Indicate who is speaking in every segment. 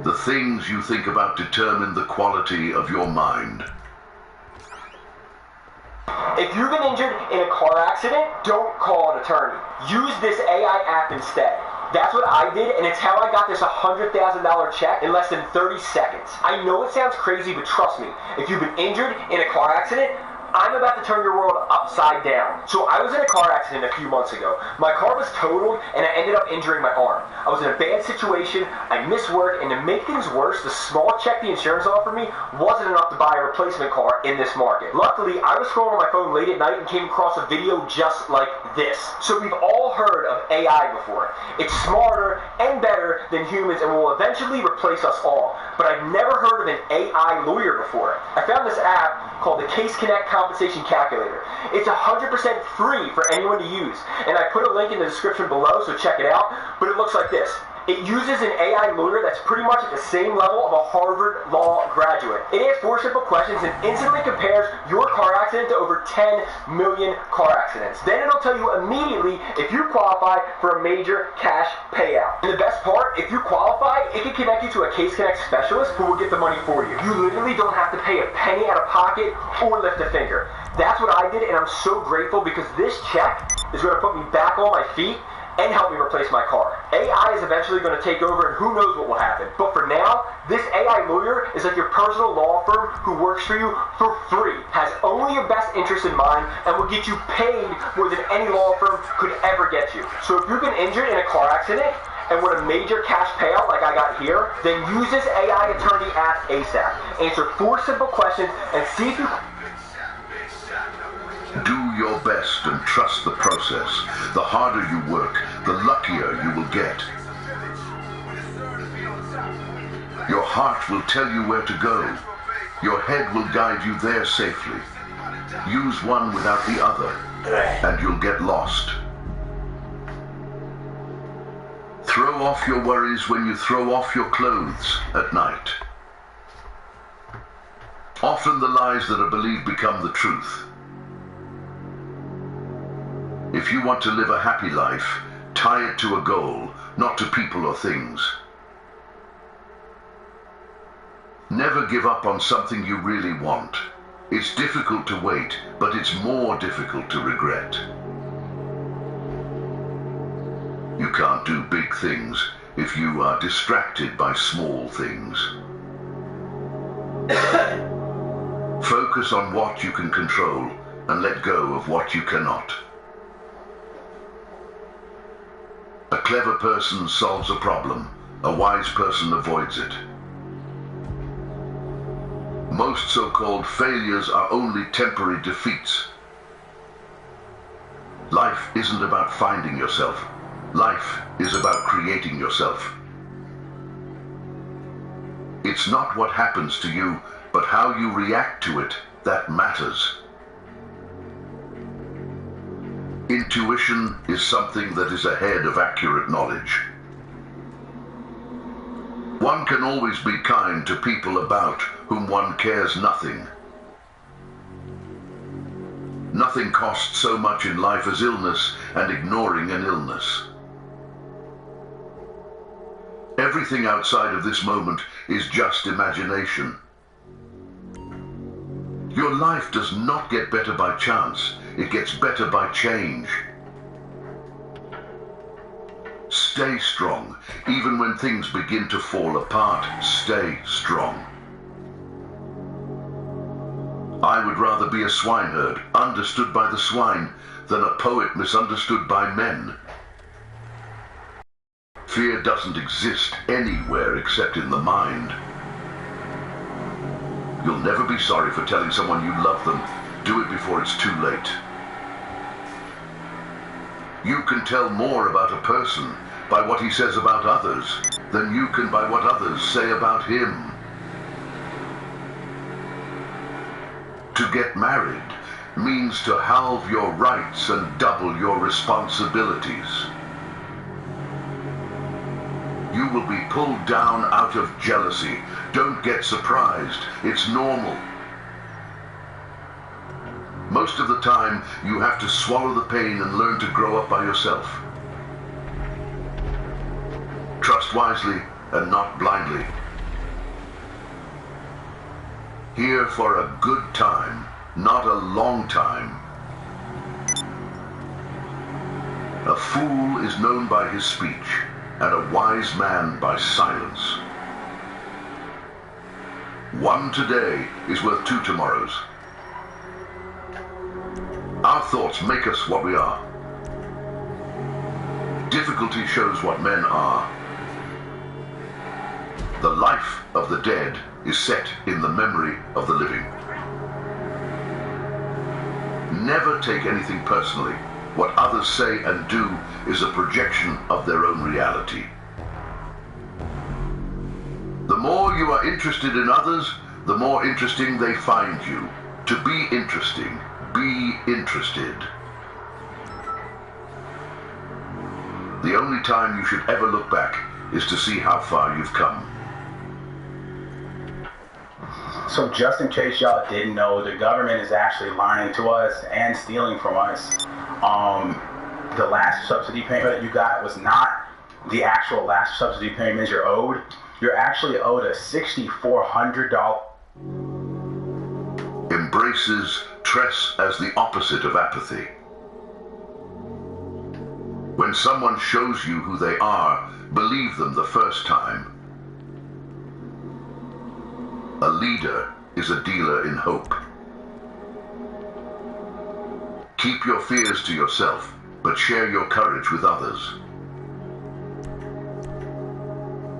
Speaker 1: The things you think about determine the quality of your mind.
Speaker 2: If you've been injured in a car accident, don't call an attorney. Use this AI app instead. That's what I did, and it's how I got this $100,000 check in less than 30 seconds. I know it sounds crazy, but trust me, if you've been injured in a car accident, I'm about to turn your world upside down. So I was in a car accident a few months ago. My car was totaled, and I ended up injuring my arm. I was in a bad situation, I missed work, and to make things worse, the small check the insurance offered me wasn't enough to buy a replacement car in this market. Luckily, I was scrolling on my phone late at night and came across a video just like this. So we've all heard of AI before. It's smarter and better than humans and will eventually replace us all. But I've never heard of an AI lawyer before. I found this app called the Case Connect Compensation Calculator. It's 100% free for anyone to use, and I put a link in the description below, so check it out. But it looks like this. It uses an AI lawyer that's pretty much at the same level of a Harvard Law graduate. It asks 4 simple questions and instantly compares your car accident to over 10 million car accidents. Then it'll tell you immediately if you qualify for a major cash payout. And the best part, if you qualify, it can connect you to a Case Connect specialist who will get the money for you. You literally don't have to pay a penny out of pocket or lift a finger. That's what I did, and I'm so grateful because this check is going to put me back on my feet and help me replace my car. AI is eventually going to take over, and who knows what will happen. But for now, this AI lawyer is like your personal law firm who works for you for free, has only your best interest in mind, and will get you paid more than any law firm could ever get you. So if you've been injured in a car accident and want a major cash payout like I got here, then use this AI attorney app ASAP. Answer 4 simple questions and see if you...
Speaker 1: Do your best and trust the process. The harder you work, the luckier you will get. Your heart will tell you where to go. Your head will guide you there safely. Use one without the other, and you'll get lost. Throw off your worries when you throw off your clothes at night. Often the lies that are believed become the truth. If you want to live a happy life, tie it to a goal, not to people or things. Never give up on something you really want. It's difficult to wait, but it's more difficult to regret. You can't do big things if you are distracted by small things. Focus on what you can control and let go of what you cannot. A clever person solves a problem. A wise person avoids it. Most so-called failures are only temporary defeats. Life isn't about finding yourself. Life is about creating yourself. It's not what happens to you, but how you react to it that matters. Intuition is something that is ahead of accurate knowledge. One can always be kind to people about whom one cares nothing. Nothing costs so much in life as illness and ignoring an illness. Everything outside of this moment is just imagination. Your life does not get better by chance. It gets better by change. Stay strong. Even when things begin to fall apart, stay strong. I would rather be a swineherd, understood by the swine, than a poet misunderstood by men. Fear doesn't exist anywhere except in the mind. You'll never be sorry for telling someone you love them. Do it before it's too late. You can tell more about a person by what he says about others than you can by what others say about him. To get married means to halve your rights and double your responsibilities. You will be pulled down out of jealousy. Don't get surprised. It's normal. Most of the time, you have to swallow the pain and learn to grow up by yourself. Trust wisely and not blindly. Here for a good time, not a long time. A fool is known by his speech, and a wise man by silence. One today is worth two tomorrows. Our thoughts make us what we are. Difficulty shows what men are. The life of the dead is set in the memory of the living. Never take anything personally. What others say and do is a projection of their own reality. The more you are interested in others, the more interesting they find you. To be interesting, be interested. The only time you should ever look back is to see how far you've come.
Speaker 3: So just in case y'all didn't know, the government is actually lying to us and stealing from us. The last subsidy payment that you got was not the actual last subsidy payment you're owed. You're actually owed a $6,400.
Speaker 1: Embraces stress as the opposite of apathy. When someone shows you who they are, believe them the first time. A leader is a dealer in hope. Keep your fears to yourself, but share your courage with others.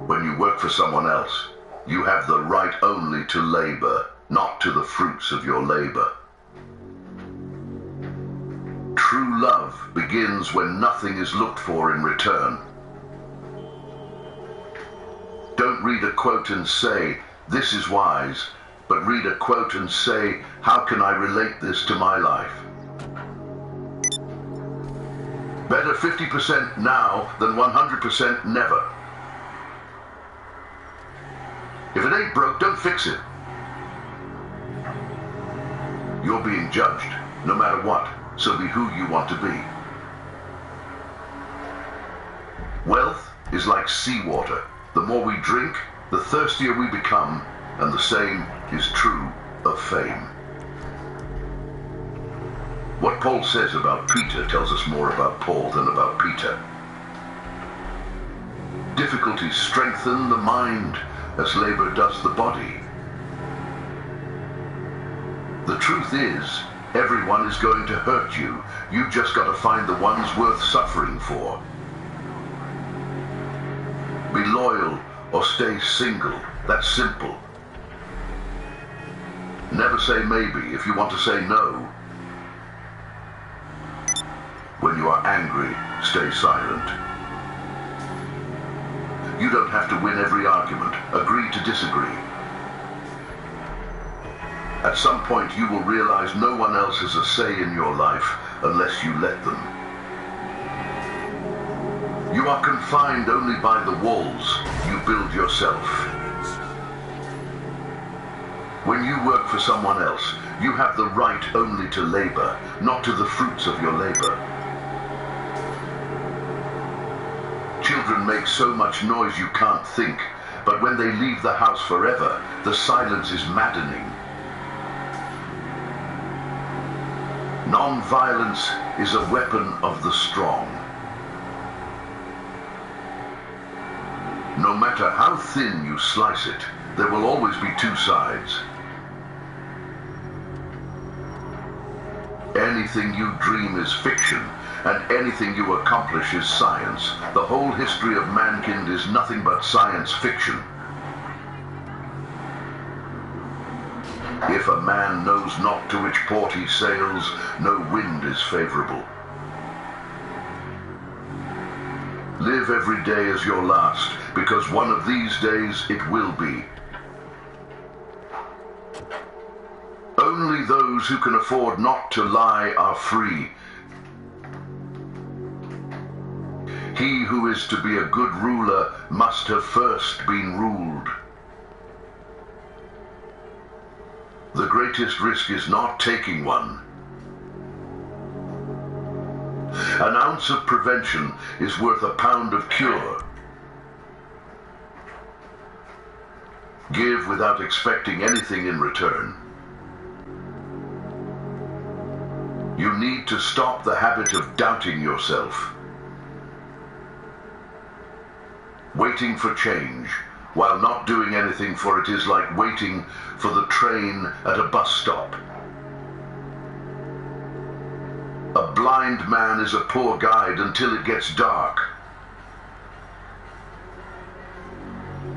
Speaker 1: When you work for someone else, you have the right only to labor, not to the fruits of your labor. True love begins when nothing is looked for in return. Don't read a quote and say, "This is wise," but read a quote and say, "How can I relate this to my life?" Better 50% now than 100% never. If it ain't broke, don't fix it. You're being judged, no matter what, so be who you want to be. Wealth is like seawater. The more we drink, the thirstier we become, and the same is true of fame. What Paul says about Peter tells us more about Paul than about Peter. Difficulties strengthen the mind as labor does the body. The truth is, everyone is going to hurt you. You've just got to find the ones worth suffering for. Be loyal or stay single. That's simple. Never say maybe if you want to say no. When you are angry, stay silent. You don't have to win every argument. Agree to disagree. At some point you will realize no one else has a say in your life unless you let them. You are confined only by the walls you build yourself. When you work for someone else, you have the right only to labor, not to the fruits of your labor. Children make so much noise you can't think, but when they leave the house forever, the silence is maddening. Non-violence is a weapon of the strong. No matter how thin you slice it, there will always be two sides. Anything you dream is fiction, and anything you accomplish is science. The whole history of mankind is nothing but science fiction. If a man knows not to which port he sails, no wind is favorable. Live every day as your last, because one of these days it will be. Only those who can afford not to lie are free. He who is to be a good ruler must have first been ruled. The greatest risk is not taking one. An ounce of prevention is worth a pound of cure. Give without expecting anything in return. You need to stop the habit of doubting yourself. Waiting for change while not doing anything for it is like waiting for the train at a bus stop. A blind man is a poor guide until it gets dark.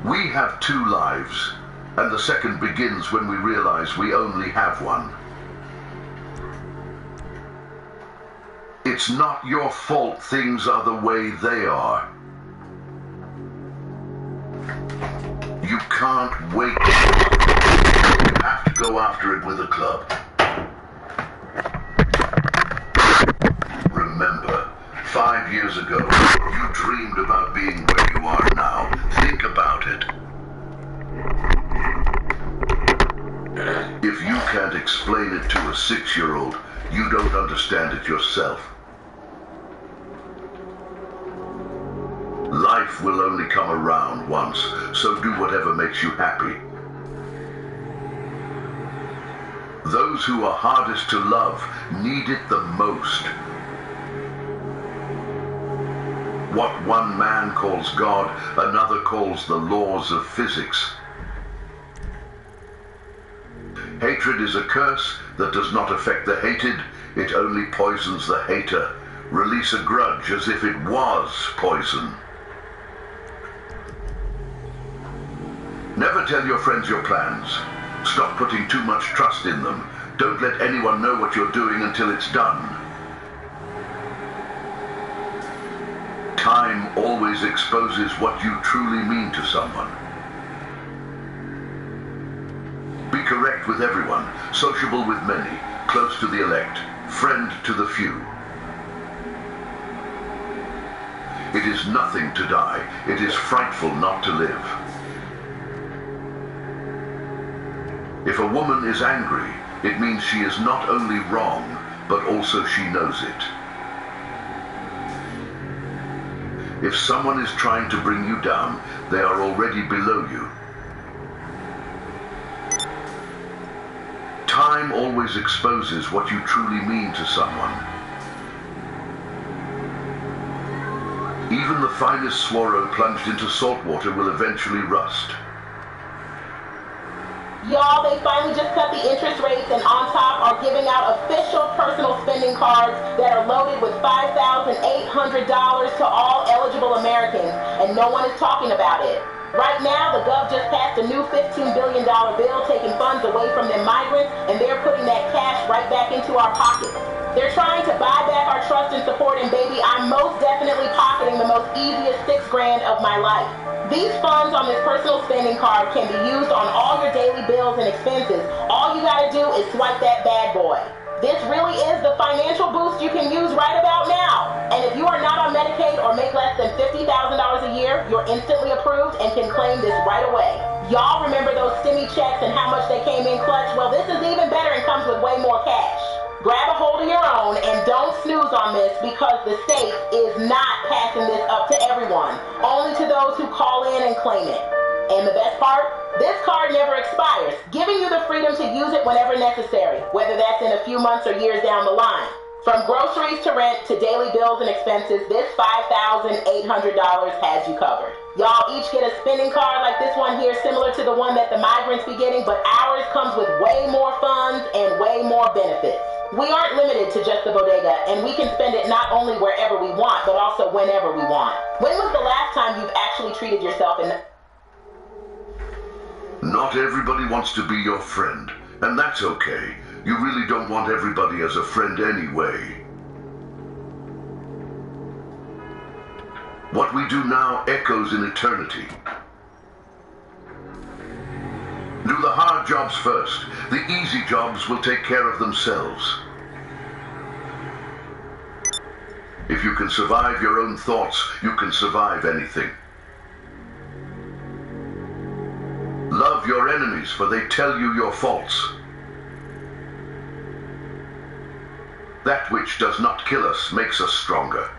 Speaker 1: We have two lives, and the second begins when we realize we only have one. It's not your fault things are the way they are. You can't wait. You have to go after it with a club. Remember, 5 years ago, you dreamed about being where you are now. Think about it. If you can't explain it to a 6-year-old, you don't understand it yourself. Life will only come around once, so do whatever makes you happy. Those who are hardest to love need it the most. What one man calls God, another calls the laws of physics. Hatred is a curse that does not affect the hated, it only poisons the hater. Release a grudge as if it was poison. Never tell your friends your plans. Stop putting too much trust in them. Don't let anyone know what you're doing until it's done. Time always exposes what you truly mean to someone. Be correct with everyone, sociable with many, close to the elect, friend to the few. It is nothing to die. It is frightful not to live. If a woman is angry, it means she is not only wrong, but also she knows it. If someone is trying to bring you down, they are already below you. Time always exposes what you truly mean to someone. Even the finest swallow plunged into salt water will eventually rust.
Speaker 4: Y'all, they finally just cut the interest rates and on top are giving out official personal spending cards that are loaded with $5,800 to all eligible Americans, and no one is talking about it. Right now, the Gov just passed a new $15 billion bill taking funds away from them migrants, and they're putting that cash right back into our pockets. They're trying to buy back our trust and support, and baby, I'm most definitely pocketing the most easiest $6 grand of my life. These funds on this personal spending card can be used on all your daily bills and expenses. All you gotta do is swipe that bad boy. This really is the financial boost you can use right about now. And if you are not on Medicaid or make less than $50,000 a year, you're instantly approved and can claim this right away. Y'all remember those stimmy checks and how much they came in clutch? Well, this is even better and comes with way more cash. Grab a hold of your own and don't snooze on this because the state is not passing this up to everyone, only to those who call in and claim it. And the best part? This card never expires, giving you the freedom to use it whenever necessary, whether that's in a few months or years down the line. From groceries to rent to daily bills and expenses, this $5,800 has you covered. Y'all each get a spending card like this one here, similar to the one that the migrants be getting, but ours comes with way more funds and way more benefits. We aren't limited to just the bodega, and we can spend it not only wherever we want, but also whenever we want. When was the last time you've actually treated yourself in...
Speaker 1: Not everybody wants to be your friend, and that's okay. You really don't want everybody as a friend anyway. What we do now echoes in eternity. Do the hard jobs first. The easy jobs will take care of themselves. If you can survive your own thoughts, you can survive anything. Love your enemies, for they tell you your faults. That which does not kill us makes us stronger.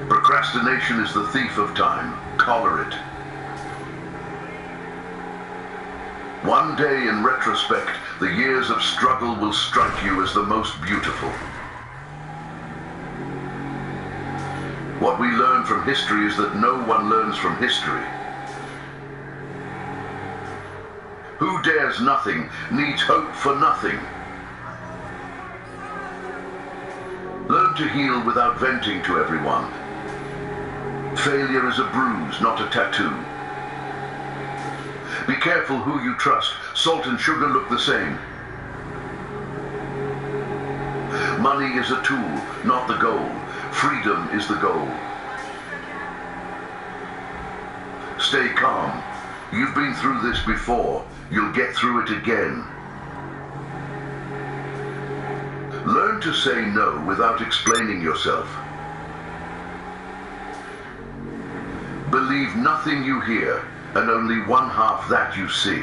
Speaker 1: Procrastination is the thief of time. Collar it. One day, in retrospect, the years of struggle will strike you as the most beautiful. What we learn from history is that no one learns from history. Who dares nothing needs hope for nothing. Learn to heal without venting to everyone. Failure is a bruise, not a tattoo. Be careful who you trust. Salt and sugar look the same. Money is a tool, not the goal. Freedom is the goal. Stay calm. You've been through this before. You'll get through it again. Learn to say no without explaining yourself. Believe nothing you hear, and only one half that you see.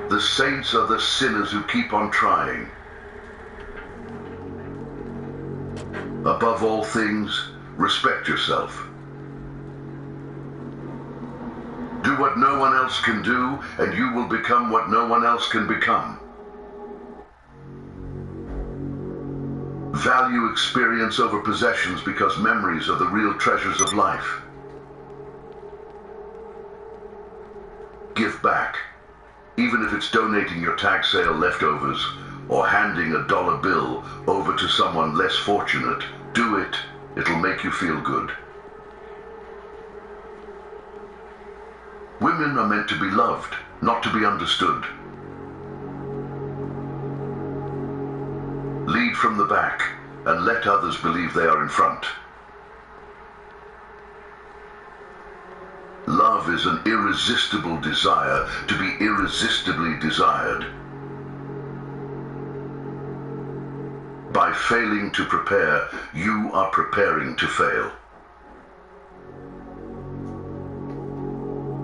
Speaker 1: The saints are the sinners who keep on trying. Above all things, respect yourself. Do what no one else can do, and you will become what no one else can become. Value experience over possessions because memories are the real treasures of life. Give back, even if it's donating your tag sale leftovers or handing a dollar bill over to someone less fortunate. Do it. It'll make you feel good. Women are meant to be loved, not to be understood. Lead from the back and let others believe they are in front. Love is an irresistible desire to be irresistibly desired. By failing to prepare, you are preparing to fail.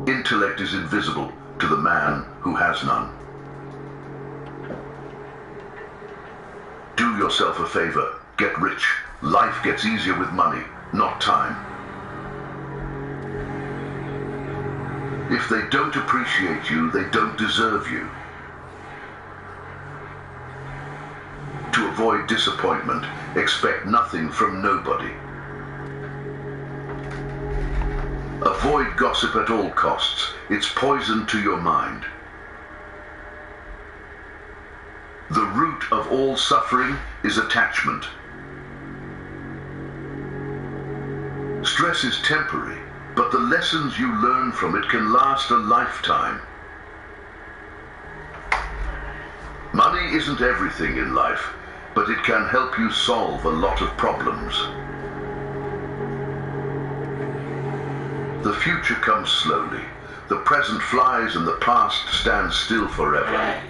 Speaker 1: Intellect is invisible to the man who has none. Do yourself a favor. Get rich. Life gets easier with money, not time. If they don't appreciate you, they don't deserve you. To avoid disappointment, expect nothing from nobody. Avoid gossip at all costs. It's poison to your mind. The root of all suffering is attachment. Stress is temporary, but the lessons you learn from it can last a lifetime. Money isn't everything in life, but it can help you solve a lot of problems. The future comes slowly. The present flies and the past stands still forever.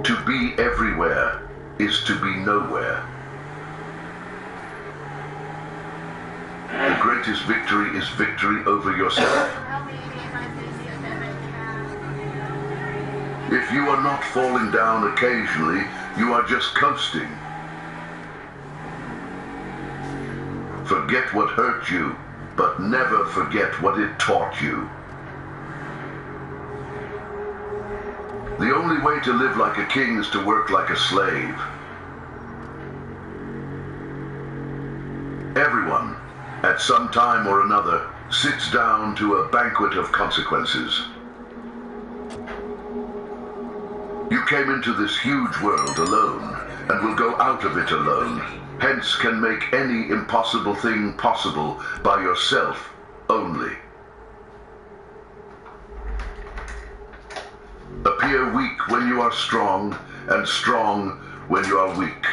Speaker 1: To be everywhere is to be nowhere. The greatest victory is victory over yourself. If you are not falling down occasionally, you are just coasting. Forget what hurt you, but never forget what it taught you. The only way to live like a king is to work like a slave. Everyone, at some time or another, sits down to a banquet of consequences. You came into this huge world alone, and will go out of it alone. Hence can make any impossible thing possible by yourself only. Appear weak when you are strong, and strong when you are weak.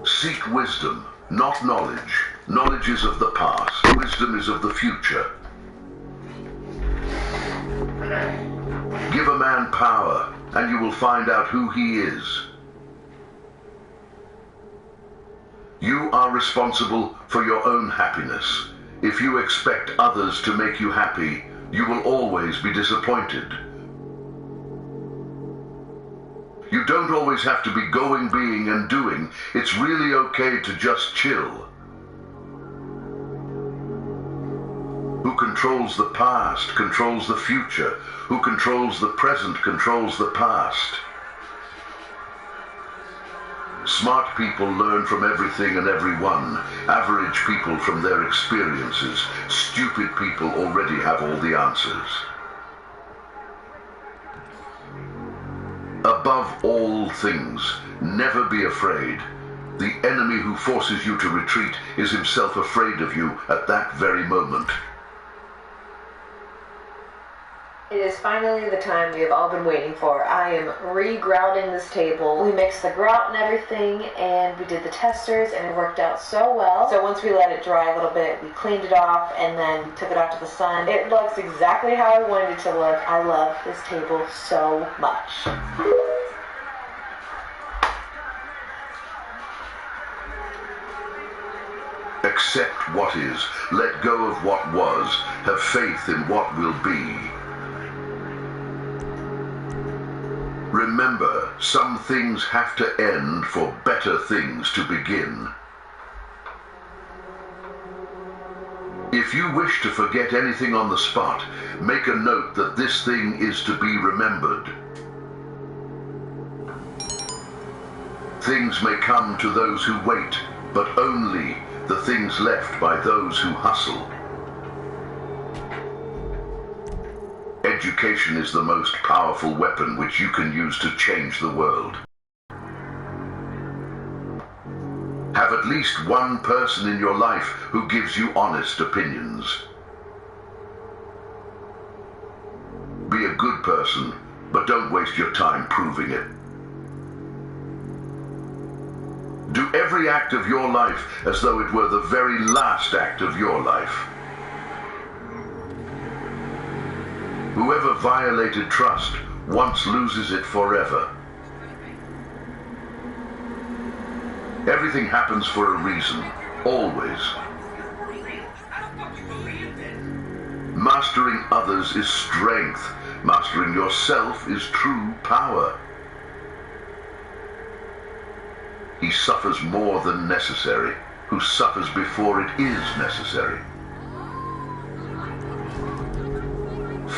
Speaker 1: Seek wisdom, not knowledge. Knowledge is of the past. Wisdom is of the future. Give a man power, and you will find out who he is. You are responsible for your own happiness. If you expect others to make you happy, you will always be disappointed. You don't always have to be going, being, and doing. It's really okay to just chill. controls the past controls the future. Who controls the present controls the past. Smart people learn from everything and everyone. Average people from their experiences. Stupid people already have all the answers. Above all things, never be afraid. The enemy who forces you to retreat is himself afraid of you at that very moment.
Speaker 5: It is finally the time we have all been waiting for. I am re-grouting this table. We mixed the grout and everything, and we did the testers, and it worked out so well. So once we let it dry a little bit, we cleaned it off, and then took it out to the sun. It looks exactly how I wanted it to look. I love this table so much.
Speaker 1: Accept what is. Let go of what was. Have faith in what will be. Remember, some things have to end for better things to begin. If you wish to forget anything on the spot, make a note that this thing is to be remembered. Things may come to those who wait, but only the things left by those who hustle. Education is the most powerful weapon which you can use to change the world. Have at least one person in your life who gives you honest opinions. Be a good person, but don't waste your time proving it. Do every act of your life as though it were the very last act of your life. Whoever violated trust once loses it forever. Everything happens for a reason, always. Mastering others is strength. Mastering yourself is true power. He suffers more than necessary, who suffers before it is necessary.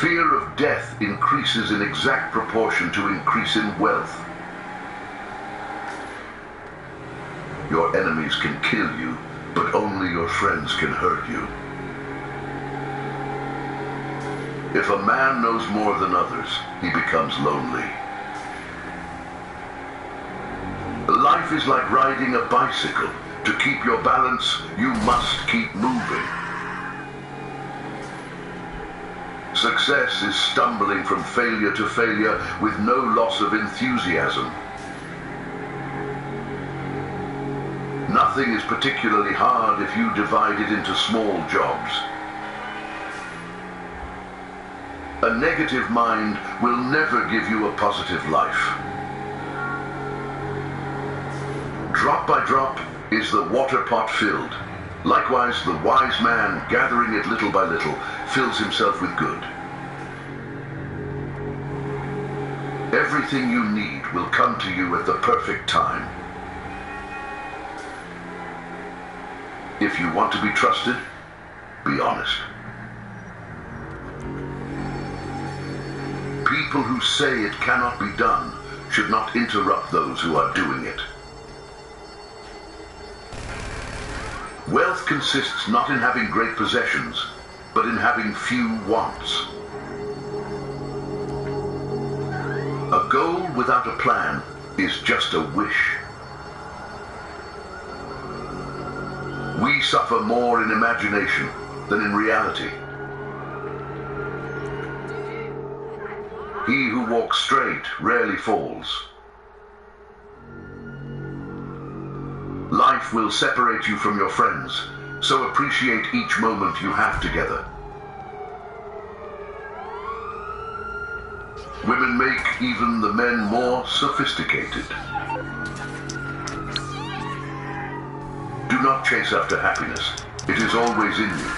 Speaker 1: Fear of death increases in exact proportion to increase in wealth. Your enemies can kill you, but only your friends can hurt you. If a man knows more than others, he becomes lonely. Life is like riding a bicycle. To keep your balance, you must keep moving. Success is stumbling from failure to failure with no loss of enthusiasm. Nothing is particularly hard if you divide it into small jobs. A negative mind will never give you a positive life. Drop by drop is the water pot filled. Likewise, the wise man, gathering it little by little, fills himself with good. Everything you need will come to you at the perfect time. If you want to be trusted, be honest. People who say it cannot be done should not interrupt those who are doing it. Wealth consists not in having great possessions, but in having few wants. A goal without a plan is just a wish. We suffer more in imagination than in reality. He who walks straight rarely falls. Life will separate you from your friends, so appreciate each moment you have together. Women make even the men more sophisticated. Do not chase after happiness. It is always in you.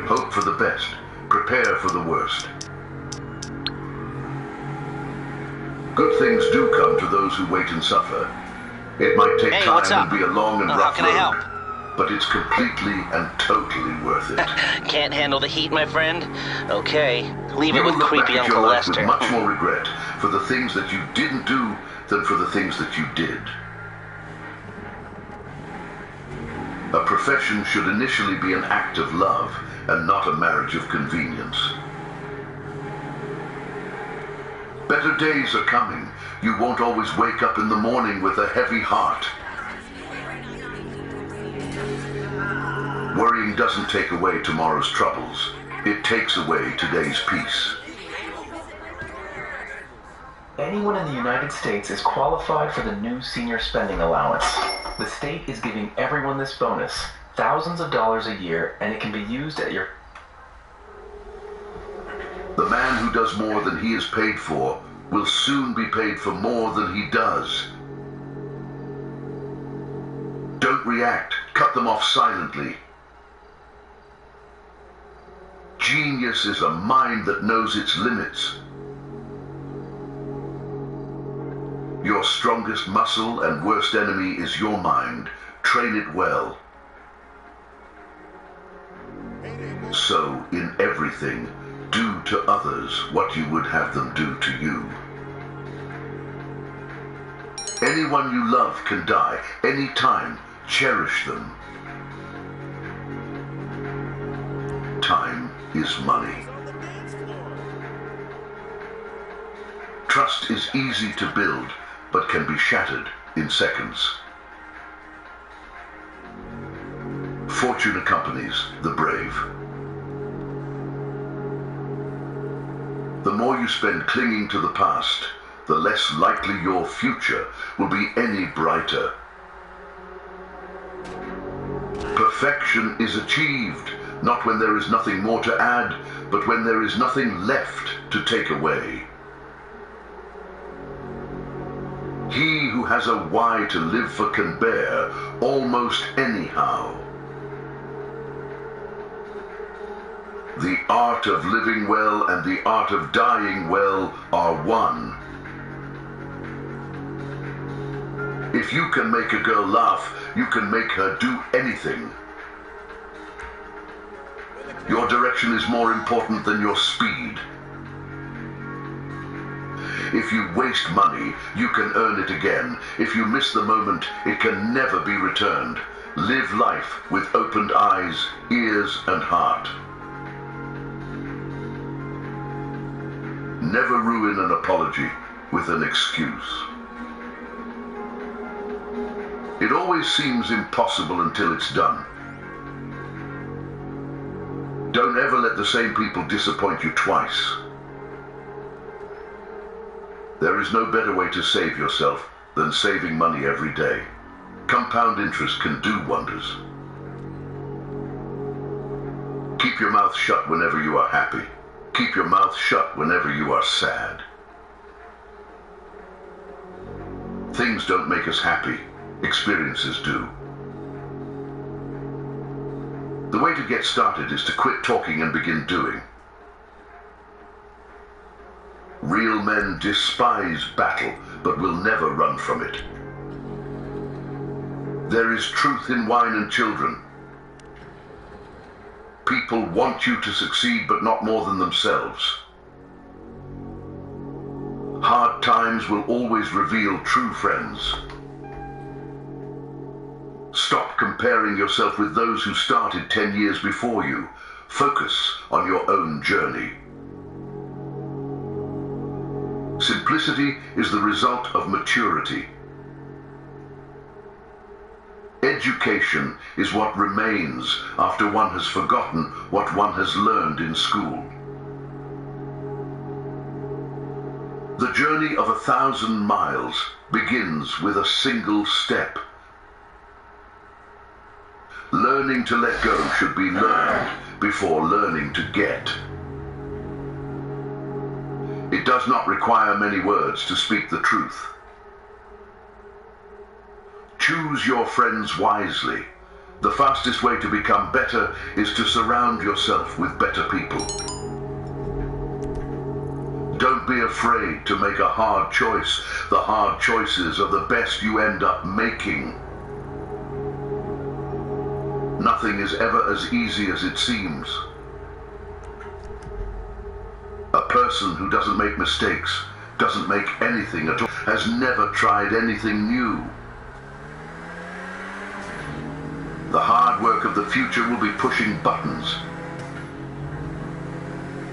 Speaker 1: Hope for the best. Prepare for the worst. Good things do come to those who wait and suffer. It might take time and be a long and rough road. but it's completely and totally worth it.
Speaker 6: Can't handle the heat, my friend? Okay, leave it
Speaker 1: You
Speaker 6: with
Speaker 1: will look
Speaker 6: creepy
Speaker 1: back at your
Speaker 6: Uncle
Speaker 1: life with
Speaker 6: Lester.
Speaker 1: much more regret for the things that you didn't do than for the things that you did. A profession should initially be an act of love and not a marriage of convenience. Better days are coming. You won't always wake up in the morning with a heavy heart. Worrying doesn't take away tomorrow's troubles. It takes away today's peace.
Speaker 7: Anyone in the United States is qualified for the new senior spending allowance. The state is giving everyone this bonus, thousands of dollars a year, and it can be used at your...
Speaker 1: The man who does more than he is paid for will soon be paid for more than he does. Don't react. Cut them off silently. Genius is a mind that knows its limits. Your strongest muscle and worst enemy is your mind. Train it well. So, in everything, do to others what you would have them do to you. Anyone you love can die anytime. Cherish them. Time is money. Trust is easy to build, but can be shattered in seconds. Fortune accompanies the brave. The more you spend clinging to the past, the less likely your future will be any brighter. Perfection is achieved, not when there is nothing more to add, but when there is nothing left to take away. He who has a why to live for can bear almost anyhow. The art of living well and the art of dying well are one. If you can make a girl laugh, you can make her do anything. Your direction is more important than your speed. If you waste money, you can earn it again. If you miss the moment, it can never be returned. Live life with opened eyes, ears, and heart. Never ruin an apology with an excuse. It always seems impossible until it's done. Don't ever let the same people disappoint you twice. There is no better way to save yourself than saving money every day. Compound interest can do wonders. Keep your mouth shut whenever you are happy. Keep your mouth shut whenever you are sad. Things don't make us happy. Experiences do. The way to get started is to quit talking and begin doing. Real men despise battle, but will never run from it. There is truth in wine and children. People want you to succeed, but not more than themselves. Hard times will always reveal true friends. Stop comparing yourself with those who started 10 years before you. Focus on your own journey. Simplicity is the result of maturity. Education is what remains after one has forgotten what one has learned in school. The journey of 1,000 miles begins with a single step. Learning to let go should be learned before learning to get. It does not require many words to speak the truth. Choose your friends wisely. The fastest way to become better is to surround yourself with better people. Don't be afraid to make a hard choice. The hard choices are the best you end up making. Nothing is ever as easy as it seems. A person who doesn't make mistakes, doesn't make anything at all, has never tried anything new. The hard work of the future will be pushing buttons.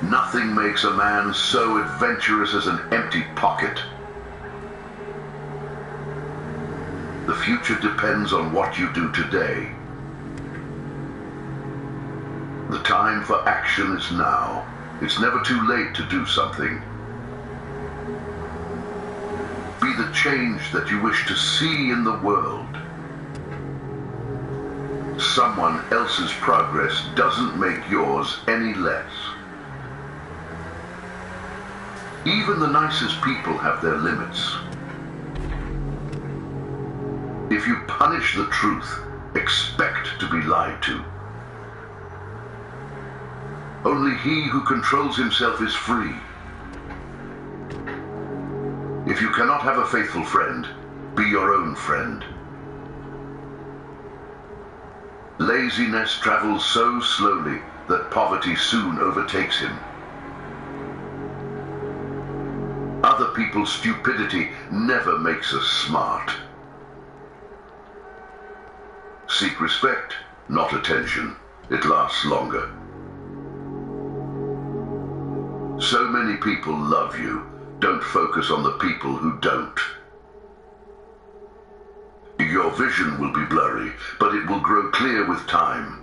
Speaker 1: Nothing makes a man so adventurous as an empty pocket. The future depends on what you do today. The time for action is now. It's never too late to do something. Be the change that you wish to see in the world. Someone else's progress doesn't make yours any less. Even the nicest people have their limits. If you punish the truth, expect to be lied to. Only he who controls himself is free. If you cannot have a faithful friend, be your own friend. Laziness travels so slowly that poverty soon overtakes him. Other people's stupidity never makes us smart. Seek respect, not attention. It lasts longer. So many people love you. Don't focus on the people who don't. Your vision will be blurry, but it will grow clear with time.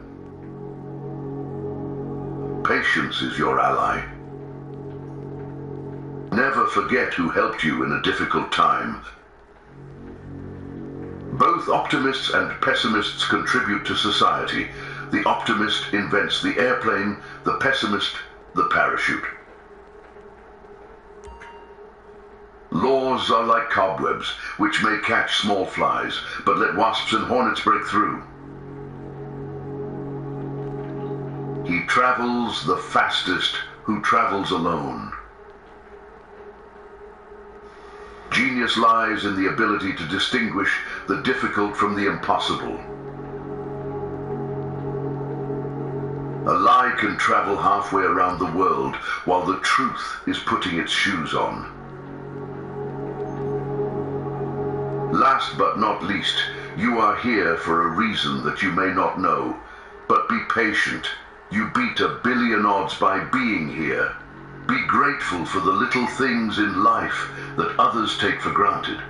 Speaker 1: Patience is your ally. Never forget who helped you in a difficult time. Both optimists and pessimists contribute to society. The optimist invents the airplane, the pessimist, the parachute. Laws are like cobwebs, which may catch small flies, but let wasps and hornets break through. He travels the fastest who travels alone. Genius lies in the ability to distinguish the difficult from the impossible. A lie can travel halfway around the world while the truth is putting its shoes on. Last but not least, you are here for a reason that you may not know. But be patient. You beat 1 billion odds by being here. Be grateful for the little things in life that others take for granted.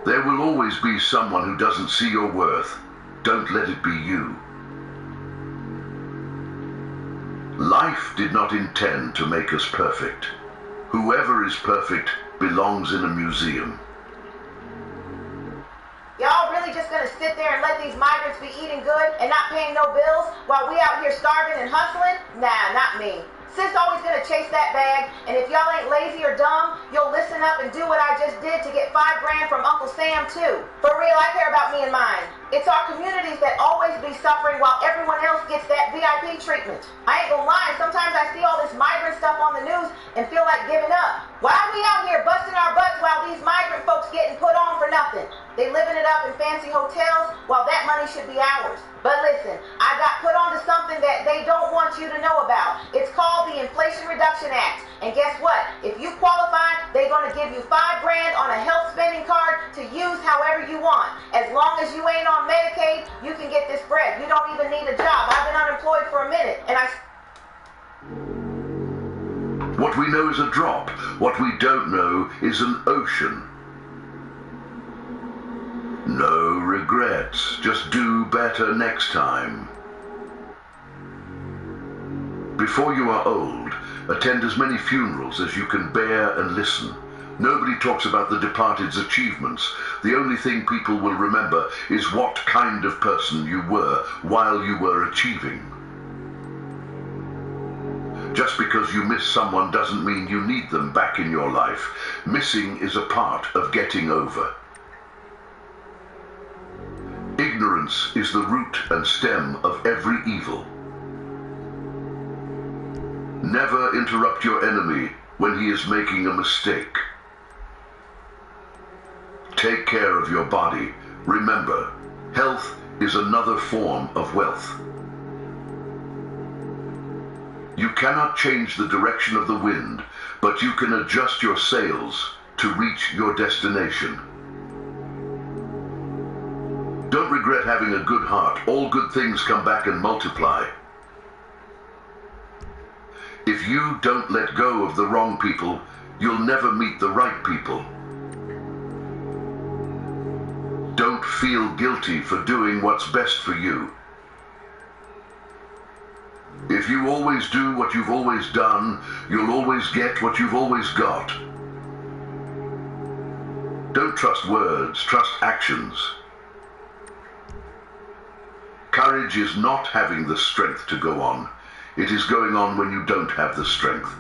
Speaker 1: There will always be someone who doesn't see your worth. Don't let it be you. Life did not intend to make us perfect. Whoever is perfect belongs in a museum.
Speaker 8: Y'all really just gonna sit there and let these migrants be eating good and not paying no bills while we out here starving and hustling? Nah, not me. Sis always gonna chase that bag, and if y'all ain't lazy or dumb, you'll listen up and do what I just did to get $5 grand from Uncle Sam too. For real, I care about me and mine. It's our communities that always be suffering while everyone else gets that VIP treatment. I ain't gonna lie, sometimes I see all this migrant stuff on the news and feel like giving up. Why are we out here busting our butts while these migrant folks getting put on for nothing? They living it up in fancy hotels while that money should be ours. But listen, I got put onto something that they don't want you to know about. It's called the Inflation Reduction Act. And guess what? If you qualify, they're gonna give you $5 grand on a health spending card to use however you want. As long as you ain't on Medicaid, you can get this bread. You don't even need a job. I've been unemployed for a minute, and
Speaker 1: What we know is a drop. What we don't know is an ocean. No regrets. Just do better next time. Before you are old, attend as many funerals as you can bear and listen. Nobody talks about the departed's achievements. The only thing people will remember is what kind of person you were while you were achieving. Just because you miss someone doesn't mean you need them back in your life. Missing is a part of getting over. Ignorance is the root and stem of every evil. Never interrupt your enemy when he is making a mistake. Take care of your body. Remember, Health is another form of wealth. You cannot change the direction of the wind, but you can adjust your sails to reach your destination. Don't regret having a good heart. All good things come back and multiply. If you don't let go of the wrong people, you'll never meet the right people. Don't feel guilty for doing what's best for you. If you always do what you've always done, you'll always get what you've always got. Don't trust words, trust actions. Courage is not having the strength to go on. It is going on when you don't have the strength.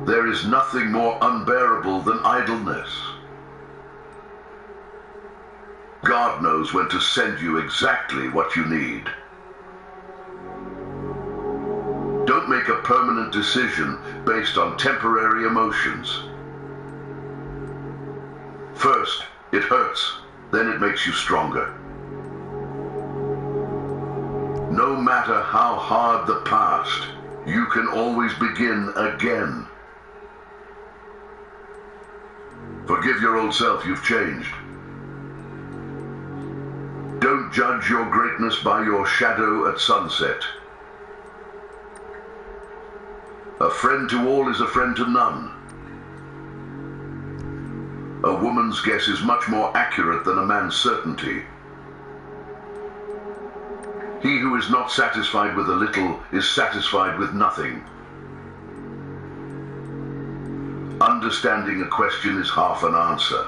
Speaker 1: There is nothing more unbearable than idleness. God knows when to send you exactly what you need. Don't make a permanent decision based on temporary emotions. First, it hurts, then it makes you stronger. No matter how hard the past, you can always begin again. Forgive your old self, you've changed. Don't judge your greatness by your shadow at sunset. A friend to all is a friend to none. A woman's guess is much more accurate than a man's certainty. He who is not satisfied with a little is satisfied with nothing. Understanding a question is half an answer.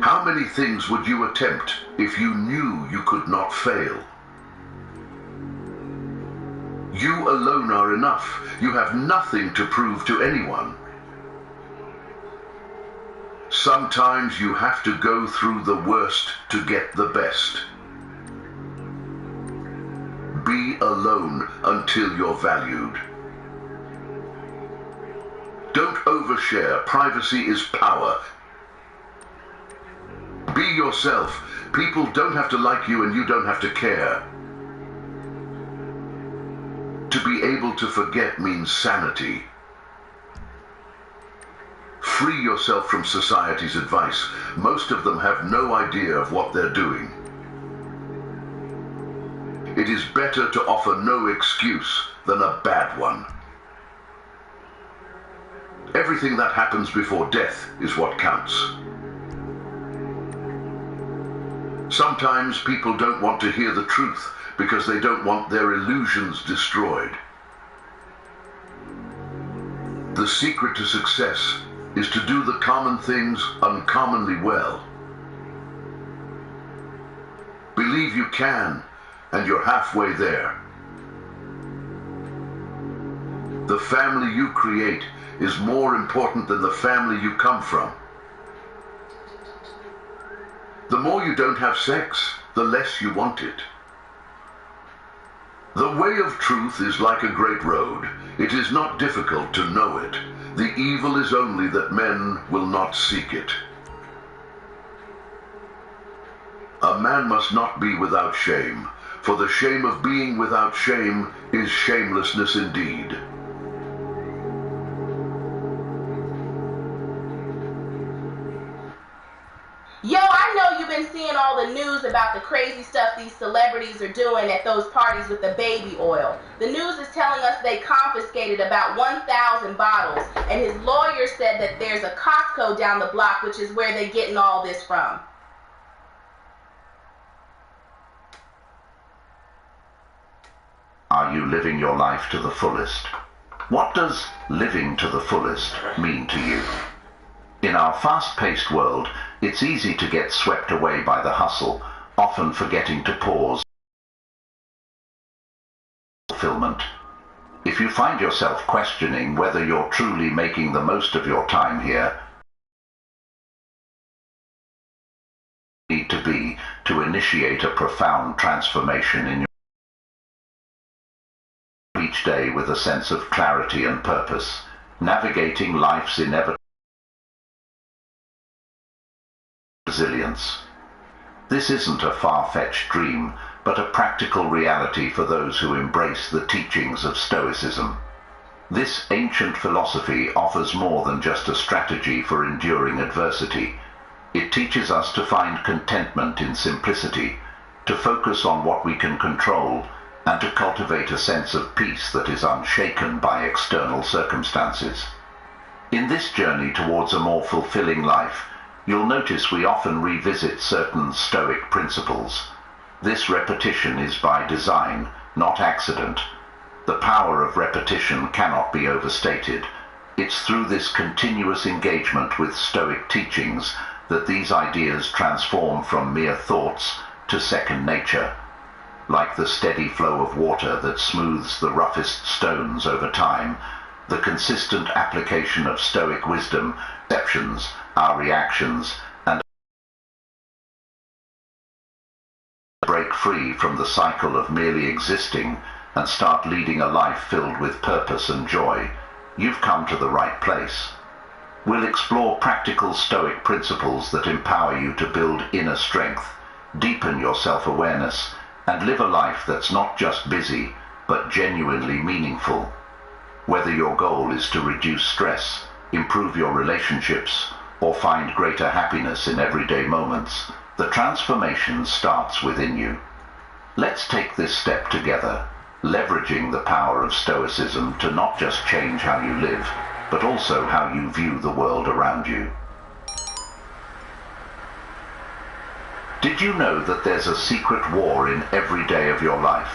Speaker 1: How many things would you attempt if you knew you could not fail? You alone are enough. You have nothing to prove to anyone. Sometimes you have to go through the worst to get the best. Be alone until you're valued. Don't overshare. Privacy is power. Be yourself. People don't have to like you and you don't have to care. To be able to forget means sanity. Free yourself from society's advice. Most of them have no idea of what they're doing. It is better to offer no excuse than a bad one. Everything that happens before death is what counts. Sometimes people don't want to hear the truth because they don't want their illusions destroyed. The secret to success is to do the common things uncommonly well. Believe you can, and you're halfway there. The family you create is more important than the family you come from. The more you don't have sex, the less you want it. The way of truth is like a great road. It is not difficult to know it. The evil is only that men will not seek it. A man must not be without shame, for the shame of being without shame is shamelessness indeed.
Speaker 4: Yo, I know you've been seeing all the news about the crazy stuff these celebrities are doing at those parties with the baby oil. The news is telling us they confiscated about 1,000 bottles, and his lawyer said that there's a Costco down the block, which is where they're getting all this from.
Speaker 9: Are you living your life to the fullest? What does living to the fullest mean to you? In our fast-paced world, it's easy to get swept away by the hustle, often forgetting to pause. Fulfillment. If you find yourself questioning whether you're truly making the most of your time here, need to be to initiate a profound transformation in your each day with a sense of clarity and purpose, navigating life's inevitable resilience. This isn't a far-fetched dream, but a practical reality for those who embrace the teachings of Stoicism. This ancient philosophy offers more than just a strategy for enduring adversity. It teaches us to find contentment in simplicity, to focus on what we can control, and to cultivate a sense of peace that is unshaken by external circumstances. In this journey towards a more fulfilling life, you'll notice we often revisit certain Stoic principles. This repetition is by design, not accident. The power of repetition cannot be overstated. It's through this continuous engagement with Stoic teachings that these ideas transform from mere thoughts to second nature. Like the steady flow of water that smooths the roughest stones over time, the consistent application of Stoic wisdom, perceptions, our reactions, and break free from the cycle of merely existing and start leading a life filled with purpose and joy, you've come to the right place. We'll explore practical Stoic principles that empower you to build inner strength, deepen your self-awareness, and live a life that's not just busy, but genuinely meaningful. Whether your goal is to reduce stress, improve your relationships, or find greater happiness in everyday moments, the transformation starts within you. Let's take this step together, leveraging the power of Stoicism to not just change how you live, but also how you view the world around you. Did you know that there's a secret war in every day of your life?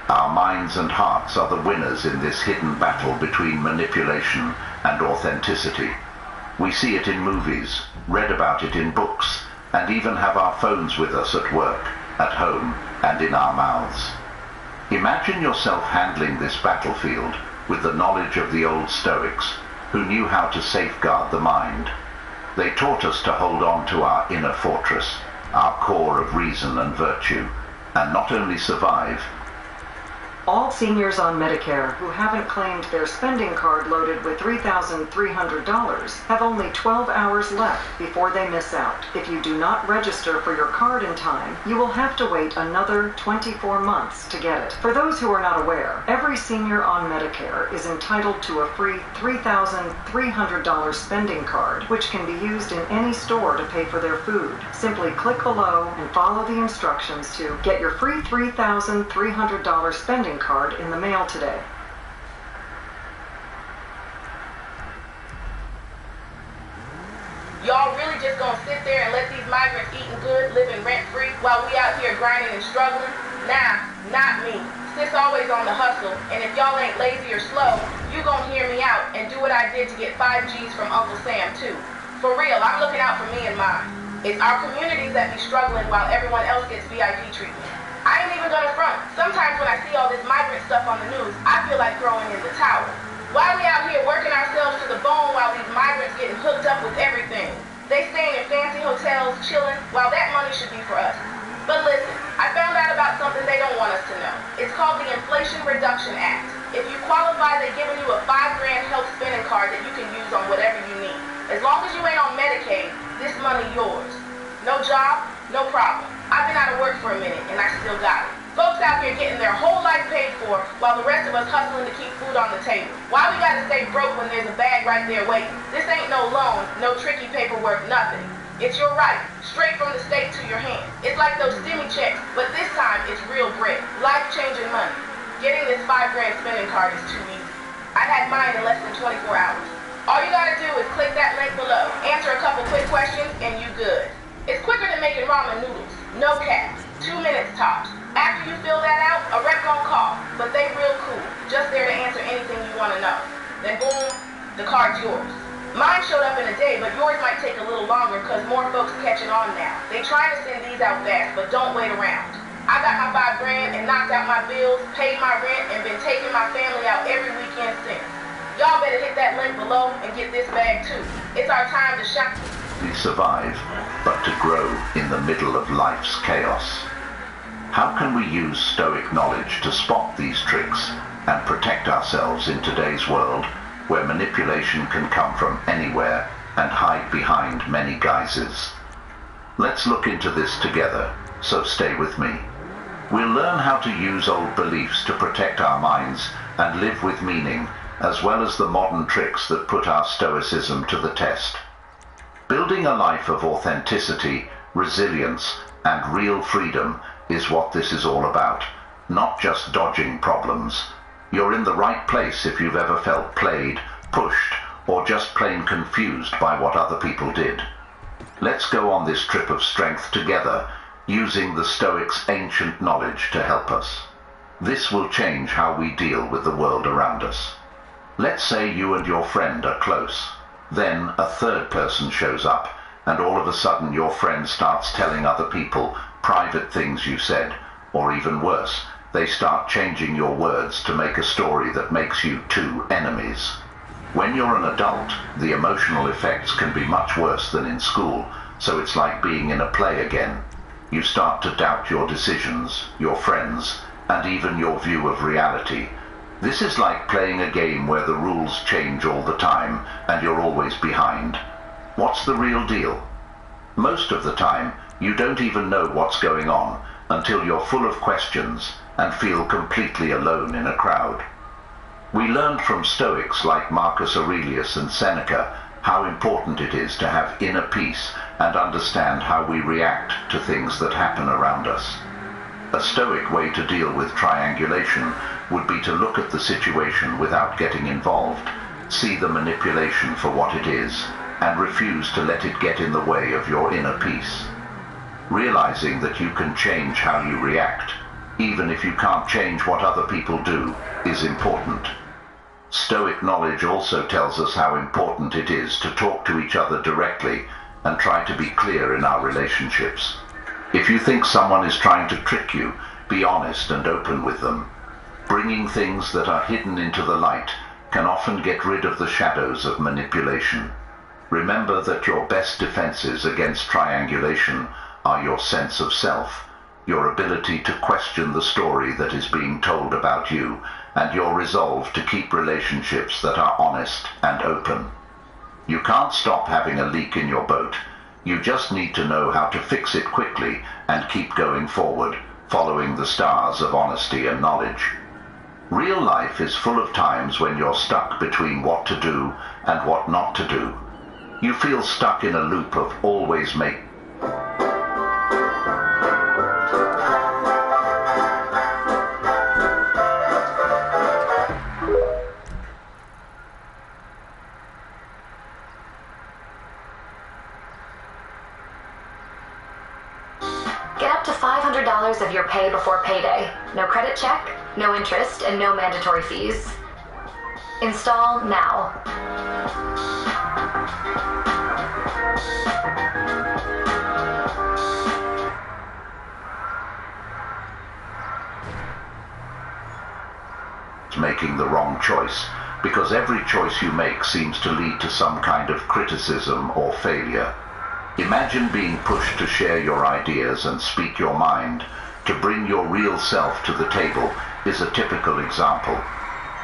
Speaker 9: Our minds and hearts are the winners in this hidden battle between manipulation and authenticity. We see it in movies, read about it in books, and even have our phones with us at work, at home, and in our mouths. Imagine yourself handling this battlefield with the knowledge of the old Stoics, who knew how to safeguard the mind. They taught us to hold on to our inner fortress, our core of reason and virtue, and not only survive.
Speaker 10: All seniors on Medicare who haven't claimed their spending card loaded with $3,300 have only 12 hours left before they miss out. If you do not register for your card in time, you will have to wait another 24 months to get it. For those who are not aware, every senior on Medicare is entitled to a free $3,300 spending card, which can be used in any store to pay for their food. Simply click below and follow the instructions to get your free $3,300 spending card in the mail today.
Speaker 8: Y'all really just gonna sit there and let these migrants eating good, living rent-free, while we out here grinding and struggling? Nah, not me. Sis always on the hustle, and if y'all ain't lazy or slow, you gonna hear me out and do what I did to get 5 G's from Uncle Sam too. For real, I'm looking out for me and mine. It's our communities that be struggling while everyone else gets VIP treatment. I ain't even gonna front. Sometimes when I see all this migrant stuff on the news, I feel like throwing in the towel. Why we out here working ourselves to the bone while these migrants getting hooked up with everything? They staying in fancy hotels, chilling, while that money should be for us. But listen, I found out about something they don't want us to know. It's called the Inflation Reduction Act. If you qualify, they're giving you a $5,000 health spending card that you can use on whatever you need. As long as you ain't on Medicaid, this money yours. No job, no problem. I've been out of work for a minute, and I still got it. Folks out here getting their whole life paid for, while the rest of us hustling to keep food on the table. Why we gotta stay broke when there's a bag right there waiting? This ain't no loan, no tricky paperwork, nothing. It's your right, straight from the state to your hand. It's like those stimmy checks, but this time it's real bread, life-changing money. Getting this $5,000 spending card is too easy. I had mine in less than 24 hours. All you gotta do is click that link below, answer a couple quick questions, and you good. It's quicker than making ramen noodles. No cap. 2 minutes tops. After you fill that out, a rep gon' call. But they real cool. Just there to answer anything you want to know. Then boom, the card's yours. Mine showed up in a day, but yours might take a little longer because more folks catching on now. They trying to send these out fast, but don't wait around. I got my $5,000 and knocked out my bills, paid my rent, and been taking my family out every weekend since. Y'all better hit that link below and get this bag too. It's our time to shop.
Speaker 9: We survive, but to grow in the middle of life's chaos. How can we use Stoic knowledge to spot these tricks and protect ourselves in today's world, where manipulation can come from anywhere and hide behind many guises? Let's look into this together, so stay with me. We'll learn how to use old beliefs to protect our minds and live with meaning, as well as the modern tricks that put our stoicism to the test. Building a life of authenticity, resilience, and real freedom is what this is all about, not just dodging problems. You're in the right place if you've ever felt played, pushed, or just plain confused by what other people did. Let's go on this trip of strength together, using the Stoics' ancient knowledge to help us. This will change how we deal with the world around us. Let's say you and your friend are close. Then a third person shows up, and all of a sudden your friend starts telling other people private things you said, or even worse, they start changing your words to make a story that makes you two enemies. When you're an adult, the emotional effects can be much worse than in school, so it's like being in a play again. You start to doubt your decisions, your friends, and even your view of reality. This is like playing a game where the rules change all the time, and you're always behind. What's the real deal? Most of the time, you don't even know what's going on until you're full of questions and feel completely alone in a crowd. We learned from Stoics like Marcus Aurelius and Seneca how important it is to have inner peace and understand how we react to things that happen around us. A Stoic way to deal with triangulation would be to look at the situation without getting involved, see the manipulation for what it is, and refuse to let it get in the way of your inner peace. Realizing that you can change how you react, even if you can't change what other people do, is important. Stoic knowledge also tells us how important it is to talk to each other directly and try to be clear in our relationships. If you think someone is trying to trick you, be honest and open with them. Bringing things that are hidden into the light can often get rid of the shadows of manipulation. Remember that your best defenses against triangulation are your sense of self, your ability to question the story that is being told about you, and your resolve to keep relationships that are honest and open. You can't stop having a leak in your boat. You just need to know how to fix it quickly and keep going forward, following the stars of honesty and knowledge. Real life is full of times when you're stuck between what to do and what not to do. You feel stuck in a loop of always make.
Speaker 11: Get up to $500 of your pay before payday. No credit check, no interest, and no mandatory fees. Install now.
Speaker 9: Making the wrong choice, because every choice you make seems to lead to some kind of criticism or failure. Imagine being pushed to share your ideas and speak your mind, to bring your real self to the table, is a typical example.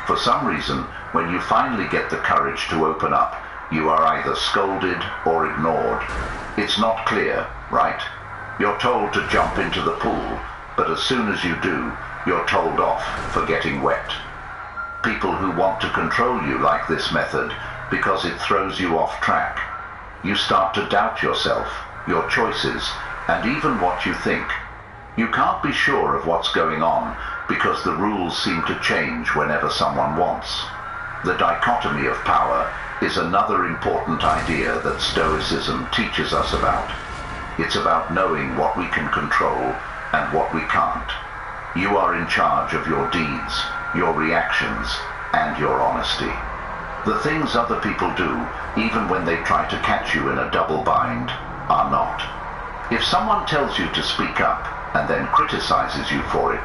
Speaker 9: For some reason, when you finally get the courage to open up, you are either scolded or ignored. It's not clear, right? You're told to jump into the pool, but as soon as you do, you're told off for getting wet. People who want to control you like this method because it throws you off track. You start to doubt yourself, your choices, and even what you think. You can't be sure of what's going on because the rules seem to change whenever someone wants. The dichotomy of power is another important idea that Stoicism teaches us about. It's about knowing what we can control and what we can't. You are in charge of your deeds, your reactions, and your honesty. The things other people do, even when they try to catch you in a double bind, are not. If someone tells you to speak up and then criticizes you for it,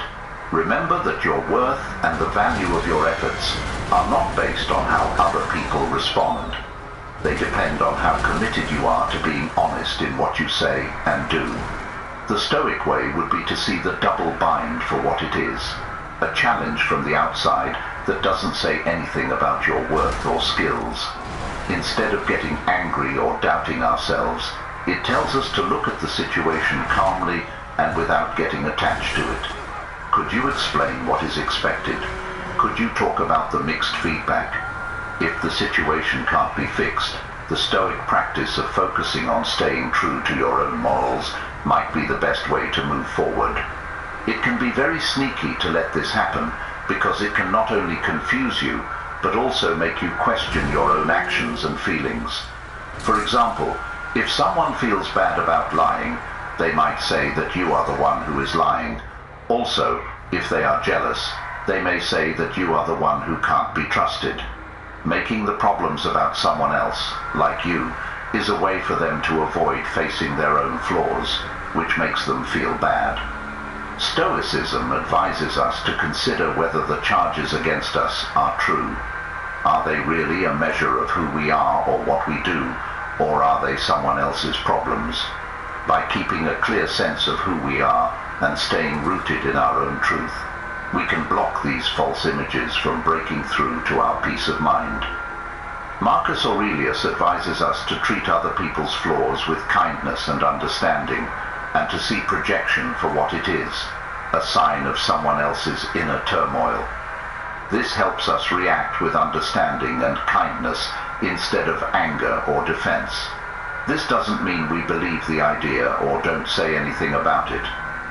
Speaker 9: remember that your worth and the value of your efforts are not based on how other people respond. They depend on how committed you are to being honest in what you say and do. The Stoic way would be to see the double bind for what it is, a challenge from the outside that doesn't say anything about your worth or skills. Instead of getting angry or doubting ourselves, It tells us to look at the situation calmly and without getting attached to it. Could you explain what is expected? Could you talk about the mixed feedback? If the situation can't be fixed, the Stoic practice of focusing on staying true to your own morals might be the best way to move forward. It can be very sneaky to let this happen because it can not only confuse you, but also make you question your own actions and feelings. For example, if someone feels bad about lying, they might say that you are the one who is lying. Also, if they are jealous, they may say that you are the one who can't be trusted. Making the problems about someone else, like you, is a way for them to avoid facing their own flaws, which makes them feel bad. Stoicism advises us to consider whether the charges against us are true. Are they really a measure of who we are or what we do, or are they someone else's problems? By keeping a clear sense of who we are and staying rooted in our own truth, we can block these false images from breaking through to our peace of mind. Marcus Aurelius advises us to treat other people's flaws with kindness and understanding, and to see projection for what it is, a sign of someone else's inner turmoil. This helps us react with understanding and kindness instead of anger or defense. This doesn't mean we believe the idea or don't say anything about it.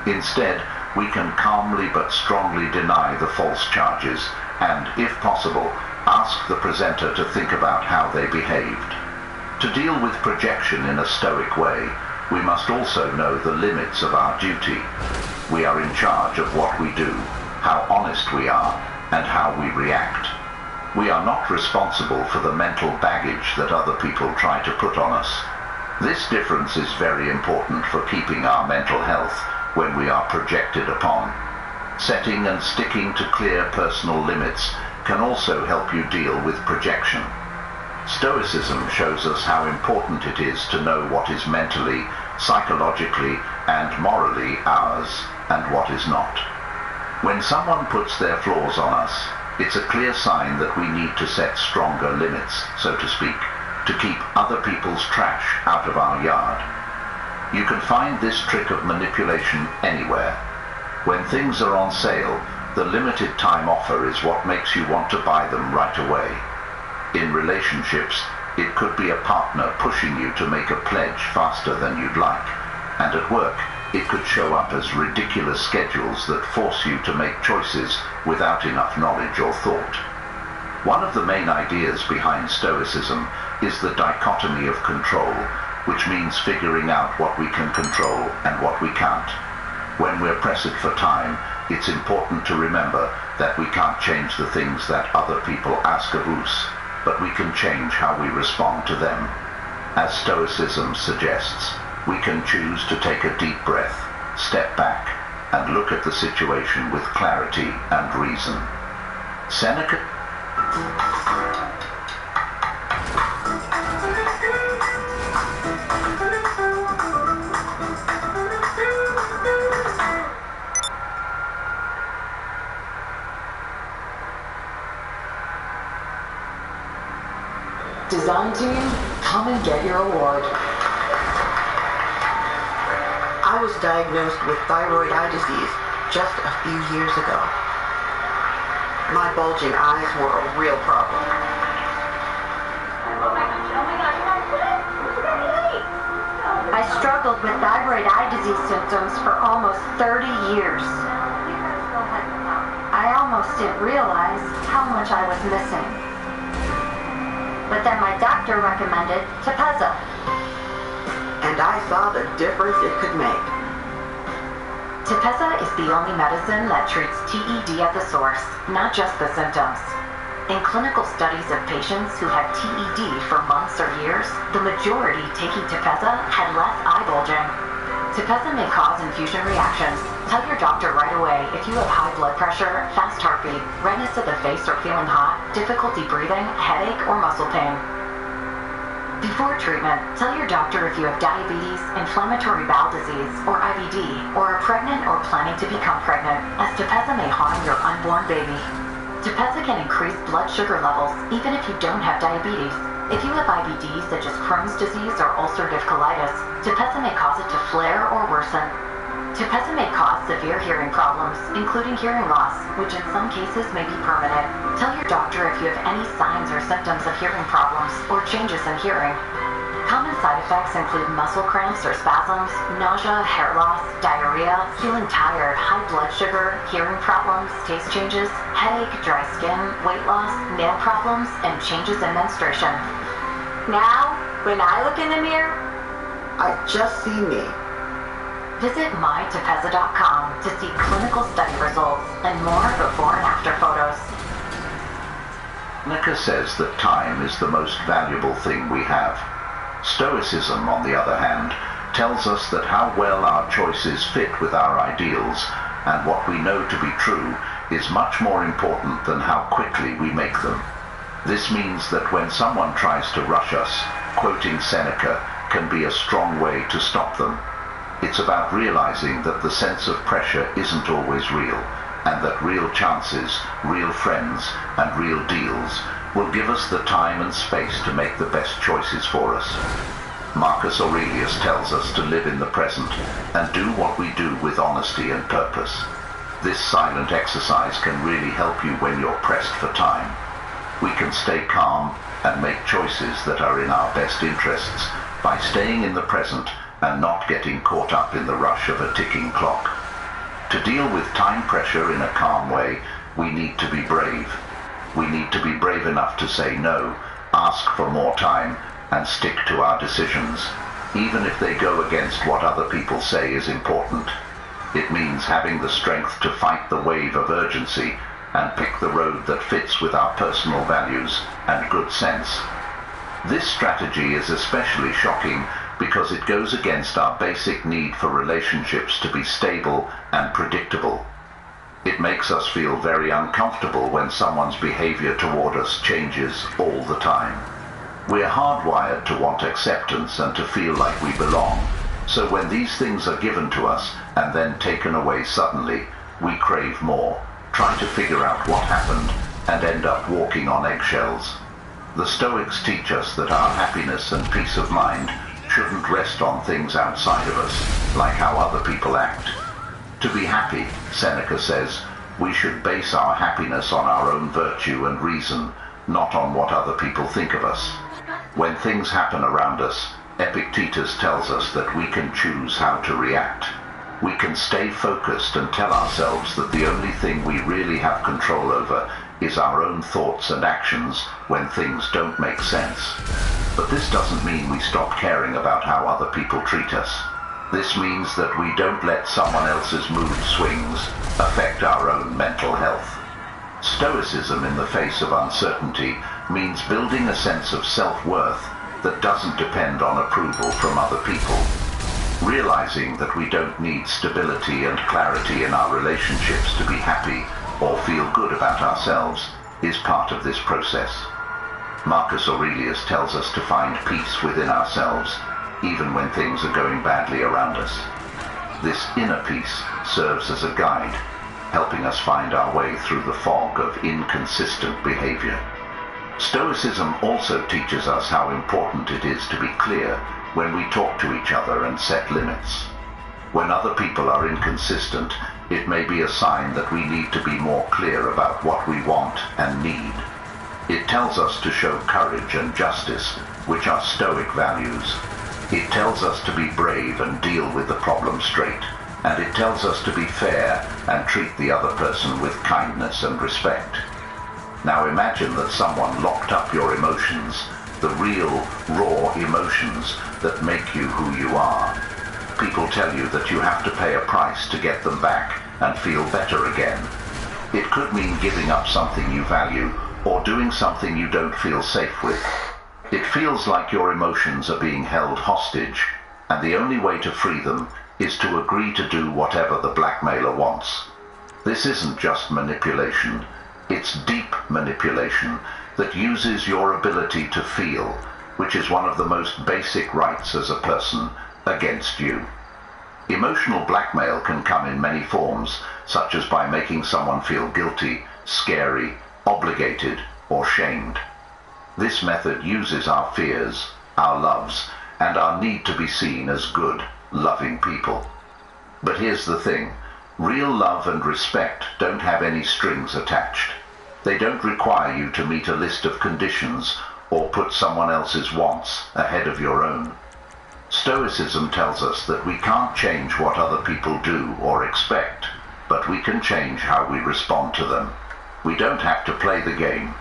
Speaker 9: Instead, we can calmly but strongly deny the false charges and, if possible, ask the presenter to think about how they behaved. To deal with projection in a stoic way, we must also know the limits of our duty. We are in charge of what we do, how honest we are, and how we react. We are not responsible for the mental baggage that other people try to put on us. This difference is very important for keeping our mental health when we are projected upon. Setting and sticking to clear personal limits can also help you deal with projection. Stoicism shows us how important it is to know what is mentally, psychologically, and morally ours, and what is not. When someone puts their flaws on us, it's a clear sign that we need to set stronger limits, so to speak, to keep other people's trash out of our yard. You can find this trick of manipulation anywhere. When things are on sale, the limited time offer is what makes you want to buy them right away. In relationships, it could be a partner pushing you to make a pledge faster than you'd like, and at work, it could show up as ridiculous schedules that force you to make choices without enough knowledge or thought. One of the main ideas behind Stoicism is the dichotomy of control, which means figuring out what we can control and what we can't. When we're pressed for time, it's important to remember that we can't change the things that other people ask of us, but we can change how we respond to them. As Stoicism suggests, we can choose to take a deep breath, step back, and look at the situation with clarity and reason. Seneca
Speaker 10: Design team, come and get your award.
Speaker 12: I was diagnosed with thyroid eye disease just a few years ago. My bulging eyes were a real problem.
Speaker 11: I struggled with thyroid eye disease symptoms for almost 30 years. I almost didn't realize how much I was missing. But then my doctor recommended Tepezza.
Speaker 12: And I saw the difference it could make.
Speaker 11: Tepezza is the only medicine that treats TED at the source, not just the symptoms. In clinical studies of patients who had TED for months or years, the majority taking Tepezza had less eye bulging. Tepezza may cause infusion reactions. Tell your doctor right away if you have high blood pressure, fast heartbeat, redness of the face or feeling hot, difficulty breathing, headache, or muscle pain. Before treatment, tell your doctor if you have diabetes, inflammatory bowel disease, or IBD, or are pregnant or planning to become pregnant, as Tepezza may harm your unborn baby. Tepezza can increase blood sugar levels even if you don't have diabetes. If you have IBD such as Crohn's disease or ulcerative colitis, Tepezza may cause it to flare or worsen. Tepezza may cause severe hearing problems, including hearing loss, which in some cases may be permanent. Tell your doctor if you have any signs or symptoms of hearing problems or changes in hearing. Common side effects include muscle cramps or spasms, nausea, hair loss, diarrhea, feeling tired, high blood sugar, hearing problems, taste changes, headache, dry skin, weight loss, nail problems, and changes in menstruation.
Speaker 5: Now, when I look in the mirror,
Speaker 12: I just see me.
Speaker 11: Visit mytepezza.com to see clinical study results and more before and after photos.
Speaker 9: Seneca says that time is the most valuable thing we have. Stoicism, on the other hand, tells us that how well our choices fit with our ideals and what we know to be true is much more important than how quickly we make them. This means that when someone tries to rush us, quoting Seneca can be a strong way to stop them. It's about realizing that the sense of pressure isn't always real, and that real chances, real friends, and real deals will give us the time and space to make the best choices for us. Marcus Aurelius tells us to live in the present and do what we do with honesty and purpose. This silent exercise can really help you when you're pressed for time. We can stay calm and make choices that are in our best interests by staying in the present and not getting caught up in the rush of a ticking clock. To deal with time pressure in a calm way, we need to be brave. We need to be brave enough to say no, ask for more time, and stick to our decisions, even if they go against what other people say is important. It means having the strength to fight the wave of urgency and pick the road that fits with our personal values and good sense. This strategy is especially shocking because it goes against our basic need for relationships to be stable and predictable. It makes us feel very uncomfortable when someone's behavior toward us changes all the time. We're hardwired to want acceptance and to feel like we belong, so when these things are given to us and then taken away suddenly, we crave more, try to figure out what happened, and end up walking on eggshells. The Stoics teach us that our happiness and peace of mind shouldn't rest on things outside of us, like how other people act. To be happy, Seneca says, we should base our happiness on our own virtue and reason, not on what other people think of us. When things happen around us, Epictetus tells us that we can choose how to react. We can stay focused and tell ourselves that the only thing we really have control over is our own thoughts and actions when things don't make sense. But this doesn't mean we stop caring about how other people treat us. This means that we don't let someone else's mood swings affect our own mental health. Stoicism in the face of uncertainty means building a sense of self-worth that doesn't depend on approval from other people. Realizing that we don't need stability and clarity in our relationships to be happy or feel good about ourselves is part of this process. Marcus Aurelius tells us to find peace within ourselves, even when things are going badly around us. This inner peace serves as a guide, helping us find our way through the fog of inconsistent behavior. Stoicism also teaches us how important it is to be clear when we talk to each other and set limits. When other people are inconsistent, it may be a sign that we need to be more clear about what we want and need. It tells us to show courage and justice, which are Stoic values. It tells us to be brave and deal with the problem straight. And it tells us to be fair and treat the other person with kindness and respect. Now imagine that someone locked up your emotions, the real, raw emotions that make you who you are. People tell you that you have to pay a price to get them back and feel better again. It could mean giving up something you value or doing something you don't feel safe with. It feels like your emotions are being held hostage, and the only way to free them is to agree to do whatever the blackmailer wants. This isn't just manipulation, it's deep manipulation that uses your ability to feel, which is one of the most basic rights as a person, against you. Emotional blackmail can come in many forms, such as by making someone feel guilty, scary, obligated, or shamed. This method uses our fears, our loves, and our need to be seen as good, loving people. But here's the thing. Real love and respect don't have any strings attached. They don't require you to meet a list of conditions or put someone else's wants ahead of your own. Stoicism tells us that we can't change what other people do or expect, but we can change how we respond to them. We don't have to play the game.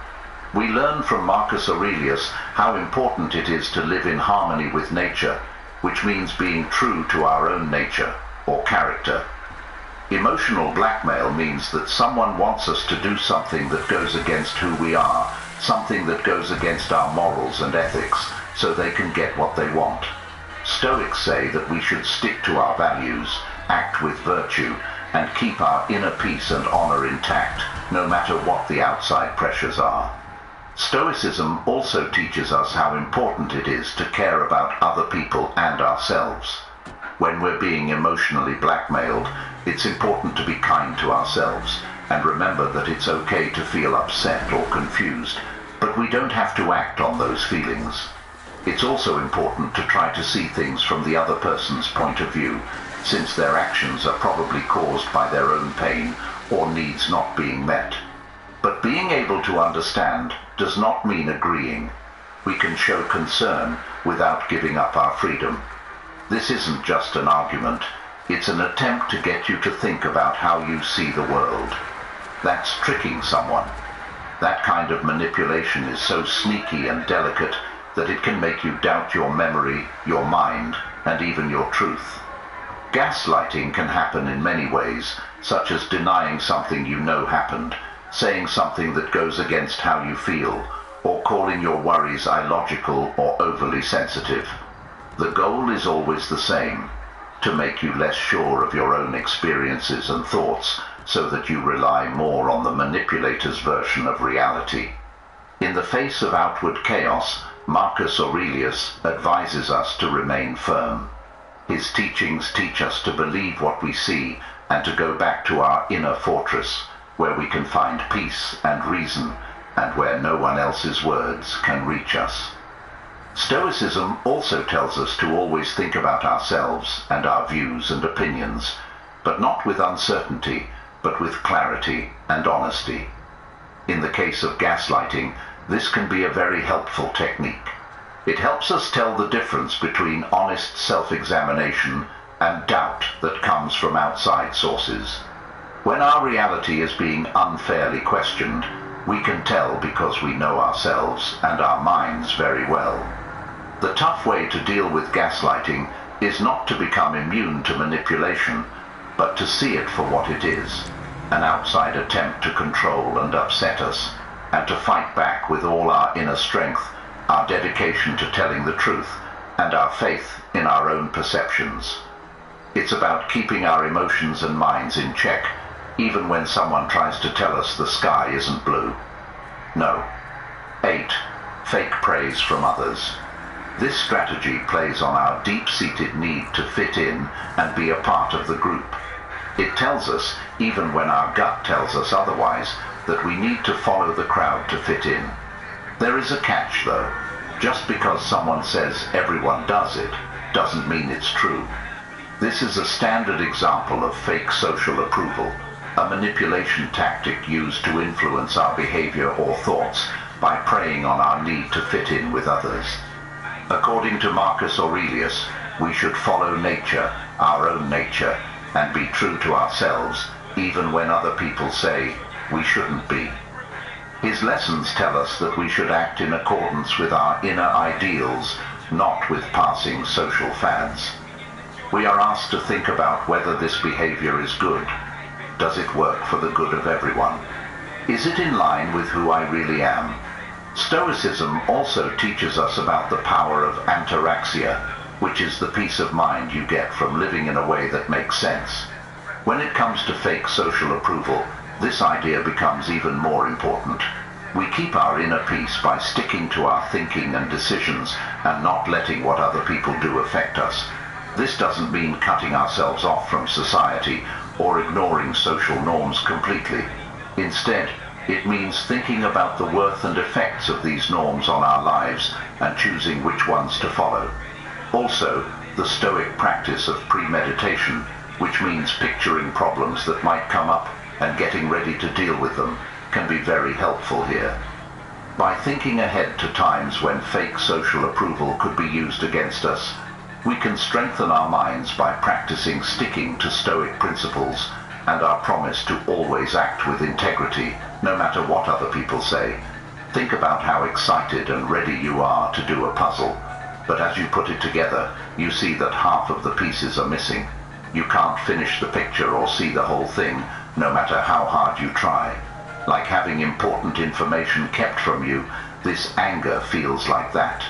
Speaker 9: We learn from Marcus Aurelius how important it is to live in harmony with nature, which means being true to our own nature or character. Emotional blackmail means that someone wants us to do something that goes against who we are, something that goes against our morals and ethics, so they can get what they want. Stoics say that we should stick to our values, act with virtue, and keep our inner peace and honor intact, no matter what the outside pressures are. Stoicism also teaches us how important it is to care about other people and ourselves. When we're being emotionally blackmailed, it's important to be kind to ourselves and remember that it's okay to feel upset or confused, but we don't have to act on those feelings. It's also important to try to see things from the other person's point of view, since their actions are probably caused by their own pain or needs not being met. But being able to understand does not mean agreeing. We can show concern without giving up our freedom. This isn't just an argument, it's an attempt to get you to think about how you see the world. That's tricking someone. That kind of manipulation is so sneaky and delicate that it can make you doubt your memory, your mind, and even your truth. Gaslighting can happen in many ways, such as denying something you know happened, saying something that goes against how you feel, or calling your worries illogical or overly sensitive. The goal is always the same, to make you less sure of your own experiences and thoughts, so that you rely more on the manipulator's version of reality. In the face of outward chaos, Marcus Aurelius advises us to remain firm. His teachings teach us to believe what we see and to go back to our inner fortress, where we can find peace and reason, and where no one else's words can reach us. Stoicism also tells us to always think about ourselves and our views and opinions, but not with uncertainty, but with clarity and honesty. In the case of gaslighting, this can be a very helpful technique. It helps us tell the difference between honest self-examination and doubt that comes from outside sources. When our reality is being unfairly questioned, we can tell because we know ourselves and our minds very well. The tough way to deal with gaslighting is not to become immune to manipulation, but to see it for what it is, an outside attempt to control and upset us, and to fight back with all our inner strength, our dedication to telling the truth, and our faith in our own perceptions. It's about keeping our emotions and minds in check, even when someone tries to tell us the sky isn't blue. No. 8. Fake praise from others. This strategy plays on our deep-seated need to fit in and be a part of the group. It tells us, even when our gut tells us otherwise, that we need to follow the crowd to fit in. There is a catch, though. Just because someone says everyone does it, doesn't mean it's true. This is a standard example of fake social approval, a manipulation tactic used to influence our behavior or thoughts by preying on our need to fit in with others. According to Marcus Aurelius, we should follow nature, our own nature, and be true to ourselves, even when other people say we shouldn't be. His lessons tell us that we should act in accordance with our inner ideals, not with passing social fads. We are asked to think about whether this behavior is good. Does it work for the good of everyone? Is it in line with who I really am? Stoicism also teaches us about the power of ataraxia, which is the peace of mind you get from living in a way that makes sense. When it comes to fake social approval, this idea becomes even more important. We keep our inner peace by sticking to our thinking and decisions and not letting what other people do affect us. This doesn't mean cutting ourselves off from society or ignoring social norms completely. Instead, It means thinking about the worth and effects of these norms on our lives and choosing which ones to follow. Also, the Stoic practice of premeditation, which means picturing problems that might come up and getting ready to deal with them, can be very helpful here. By thinking ahead to times when fake social approval could be used against us, we can strengthen our minds by practicing sticking to Stoic principles and our promise to always act with integrity, no matter what other people say. Think about how excited and ready you are to do a puzzle, but as you put it together, you see that half of the pieces are missing. You can't finish the picture or see the whole thing, no matter how hard you try. Like having important information kept from you, this anger feels like that.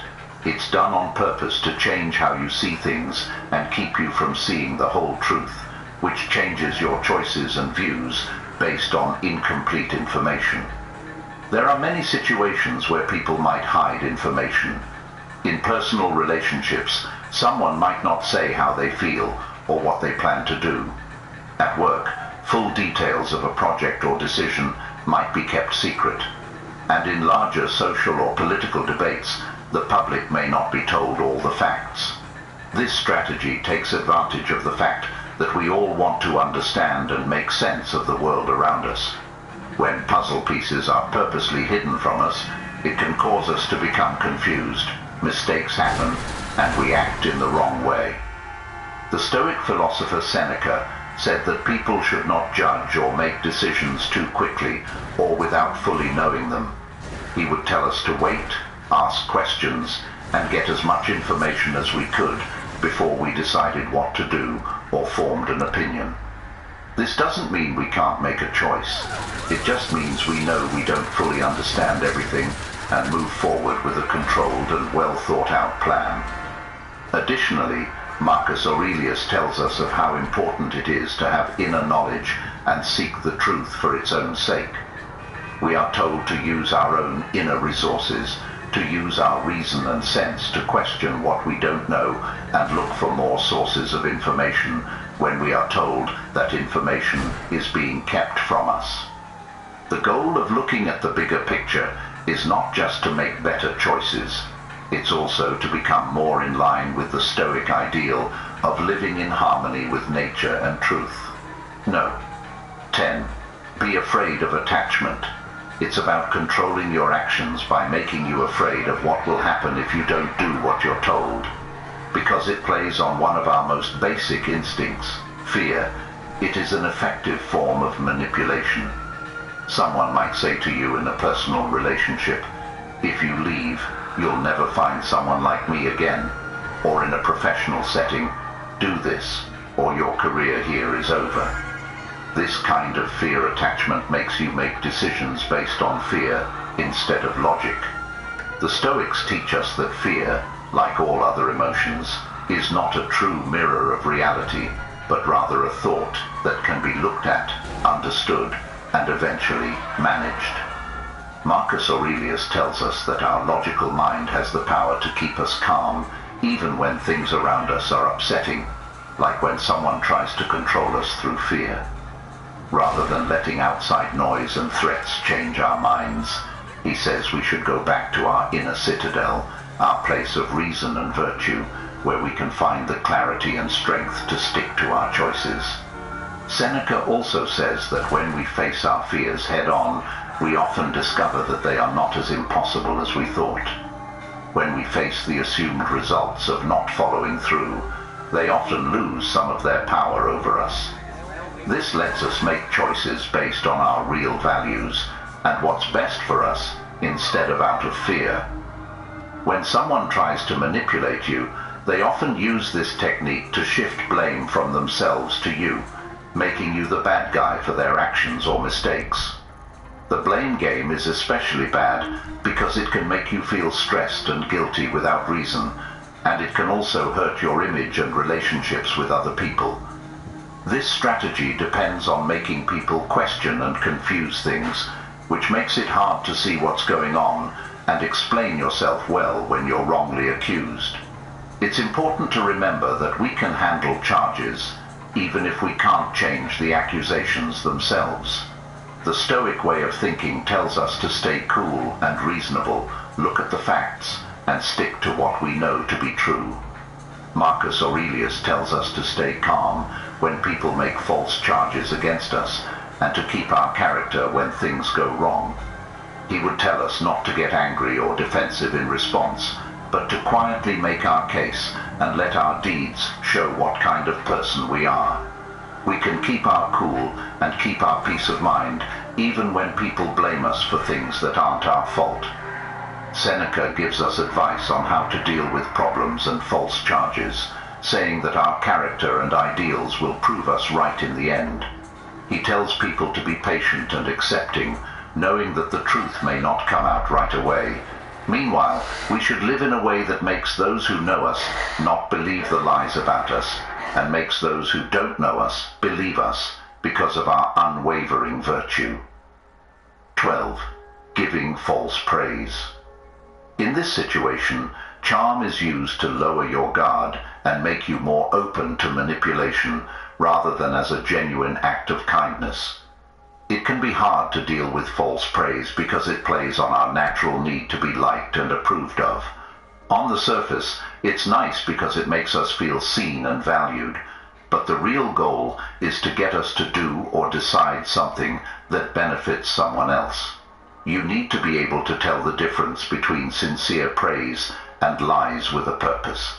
Speaker 9: It's done on purpose to change how you see things and keep you from seeing the whole truth, which changes your choices and views based on incomplete information. There are many situations where people might hide information. In personal relationships, someone might not say how they feel or what they plan to do. At work, full details of a project or decision might be kept secret. And in larger social or political debates, the public may not be told all the facts. This strategy takes advantage of the fact that we all want to understand and make sense of the world around us. When puzzle pieces are purposely hidden from us, it can cause us to become confused, mistakes happen, and we act in the wrong way. The Stoic philosopher Seneca said that people should not judge or make decisions too quickly or without fully knowing them. He would tell us to wait, ask questions, and get as much information as we could before we decided what to do or formed an opinion. This doesn't mean we can't make a choice. It just means we know we don't fully understand everything and move forward with a controlled and well thought out plan. Additionally, Marcus Aurelius tells us of how important it is to have inner knowledge and seek the truth for its own sake. We are told to use our own inner resources, to use our reason and sense to question what we don't know and look for more sources of information when we are told that information is being kept from us. The goal of looking at the bigger picture is not just to make better choices. It's also to become more in line with the Stoic ideal of living in harmony with nature and truth. No. 10. Be afraid of attachment. It's about controlling your actions by making you afraid of what will happen if you don't do what you're told. Because it plays on one of our most basic instincts, fear, it is an effective form of manipulation. Someone might say to you in a personal relationship, "If you leave, you'll never find someone like me again." Or in a professional setting, "Do this, or your career here is over." This kind of fear attachment makes you make decisions based on fear instead of logic. The Stoics teach us that fear, like all other emotions, is not a true mirror of reality, but rather a thought that can be looked at, understood, and eventually managed. Marcus Aurelius tells us that our logical mind has the power to keep us calm even when things around us are upsetting, like when someone tries to control us through fear. Rather than letting outside noise and threats change our minds, he says we should go back to our inner citadel, our place of reason and virtue, where we can find the clarity and strength to stick to our choices. Seneca also says that when we face our fears head-on, we often discover that they are not as impossible as we thought. When we face the assumed results of not following through, they often lose some of their power over us. This lets us make choices based on our real values and what's best for us instead of out of fear. When someone tries to manipulate you, they often use this technique to shift blame from themselves to you, making you the bad guy for their actions or mistakes. The blame game is especially bad because it can make you feel stressed and guilty without reason, and it can also hurt your image and relationships with other people. This strategy depends on making people question and confuse things, which makes it hard to see what's going on and explain yourself well when you're wrongly accused. It's important to remember that we can handle charges, even if we can't change the accusations themselves. The Stoic way of thinking tells us to stay cool and reasonable, look at the facts, and stick to what we know to be true. Marcus Aurelius tells us to stay calm when people make false charges against us, and to keep our character when things go wrong. He would tell us not to get angry or defensive in response, but to quietly make our case and let our deeds show what kind of person we are. We can keep our cool and keep our peace of mind even when people blame us for things that aren't our fault. Seneca gives us advice on how to deal with problems and false charges, saying that our character and ideals will prove us right in the end. He tells people to be patient and accepting, knowing that the truth may not come out right away. Meanwhile, we should live in a way that makes those who know us not believe the lies about us, and makes those who don't know us believe us because of our unwavering virtue. 12. Giving false praise. In this situation, charm is used to lower your guard and make you more open to manipulation rather than as a genuine act of kindness. It can be hard to deal with false praise because it plays on our natural need to be liked and approved of. On the surface, it's nice because it makes us feel seen and valued, but the real goal is to get us to do or decide something that benefits someone else. You need to be able to tell the difference between sincere praise and lies with a purpose.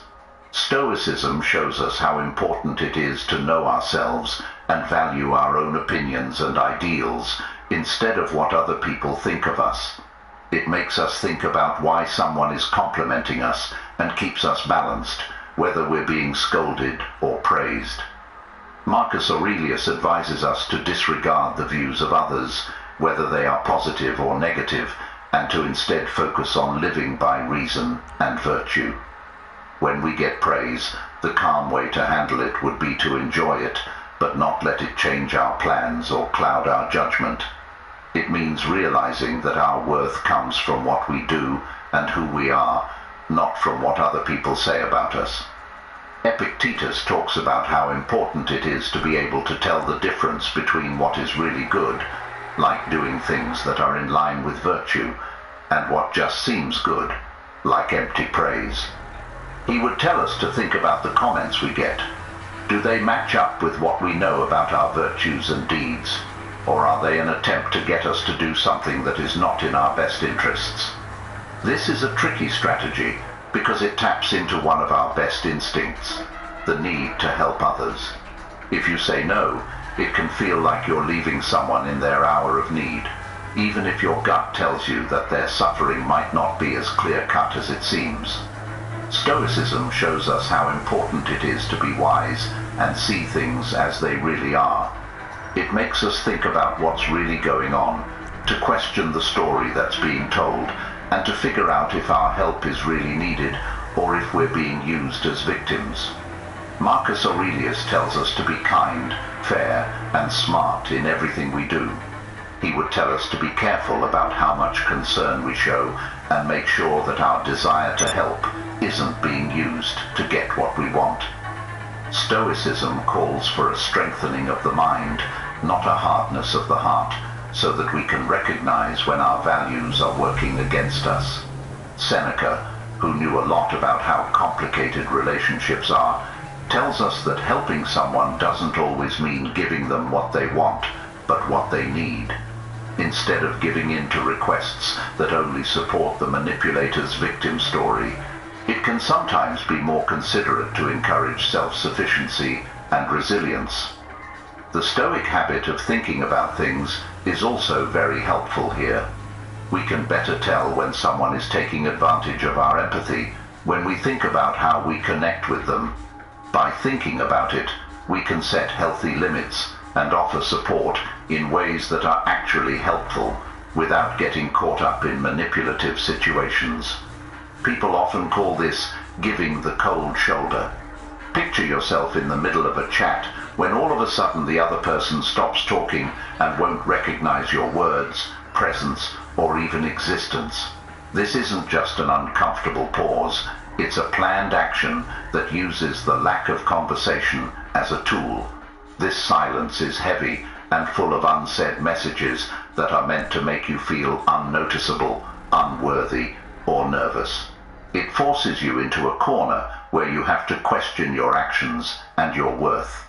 Speaker 9: Stoicism shows us how important it is to know ourselves and value our own opinions and ideals instead of what other people think of us. It makes us think about why someone is complimenting us and keeps us balanced, whether we're being scolded or praised. Marcus Aurelius advises us to disregard the views of others, whether they are positive or negative, and to instead focus on living by reason and virtue. When we get praise, the calm way to handle it would be to enjoy it, but not let it change our plans or cloud our judgment. It means realizing that our worth comes from what we do and who we are, not from what other people say about us. Epictetus talks about how important it is to be able to tell the difference between what is really good, like doing things that are in line with virtue, and what just seems good, like empty praise. He would tell us to think about the comments we get. Do they match up with what we know about our virtues and deeds? Or are they an attempt to get us to do something that is not in our best interests? This is a tricky strategy because it taps into one of our best instincts, the need to help others. If you say no, it can feel like you're leaving someone in their hour of need, even if your gut tells you that their suffering might not be as clear-cut as it seems. Stoicism shows us how important it is to be wise and see things as they really are. It makes us think about what's really going on, to question the story that's being told, and to figure out if our help is really needed or if we're being used as victims. Marcus Aurelius tells us to be kind, fair, and smart in everything we do. He would tell us to be careful about how much concern we show and make sure that our desire to help isn't being used to get what we want. Stoicism calls for a strengthening of the mind, not a hardness of the heart, so that we can recognize when our values are working against us. Seneca, who knew a lot about how complicated relationships are, tells us that helping someone doesn't always mean giving them what they want, but what they need. Instead of giving in to requests that only support the manipulator's victim story, it can sometimes be more considerate to encourage self-sufficiency and resilience. The Stoic habit of thinking about things is also very helpful here. We can better tell when someone is taking advantage of our empathy when we think about how we connect with them. By thinking about it, we can set healthy limits and offer support in ways that are actually helpful without getting caught up in manipulative situations. People often call this giving the cold shoulder. Picture yourself in the middle of a chat when all of a sudden the other person stops talking and won't recognize your words, presence, or even existence. This isn't just an uncomfortable pause, it's a planned action that uses the lack of conversation as a tool. This silence is heavy and full of unsaid messages that are meant to make you feel unnoticeable, unworthy, or nervous. It forces you into a corner where you have to question your actions and your worth.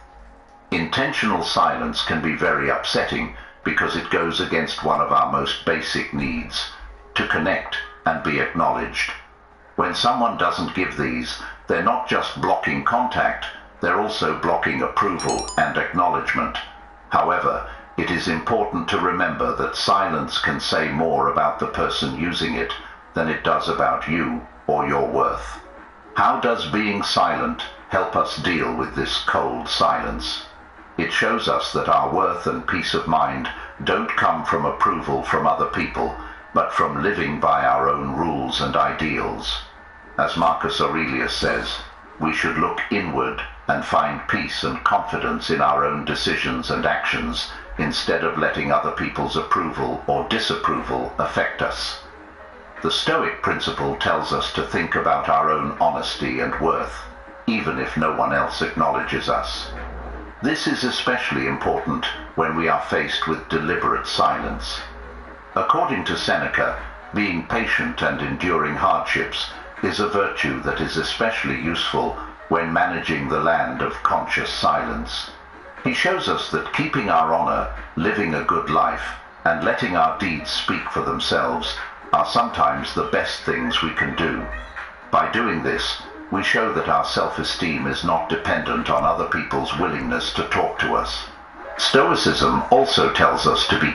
Speaker 9: Intentional silence can be very upsetting because it goes against one of our most basic needs, to connect and be acknowledged. When someone doesn't give these, they're not just blocking contact, they're also blocking approval and acknowledgement. However, it is important to remember that silence can say more about the person using it than it does about you or your worth. How does being silent help us deal with this cold silence? It shows us that our worth and peace of mind don't come from approval from other people, but from living by our own rules and ideals. As Marcus Aurelius says, we should look inward and find peace and confidence in our own decisions and actions instead of letting other people's approval or disapproval affect us. The Stoic principle tells us to think about our own honesty and worth, even if no one else acknowledges us. This is especially important when we are faced with deliberate silence. According to Seneca, being patient and enduring hardships is a virtue that is especially useful when managing the land of conscious silence. He shows us that keeping our honor, living a good life, and letting our deeds speak for themselves are sometimes the best things we can do. By doing this, we show that our self-esteem is not dependent on other people's willingness to talk to us. Stoicism also tells us to be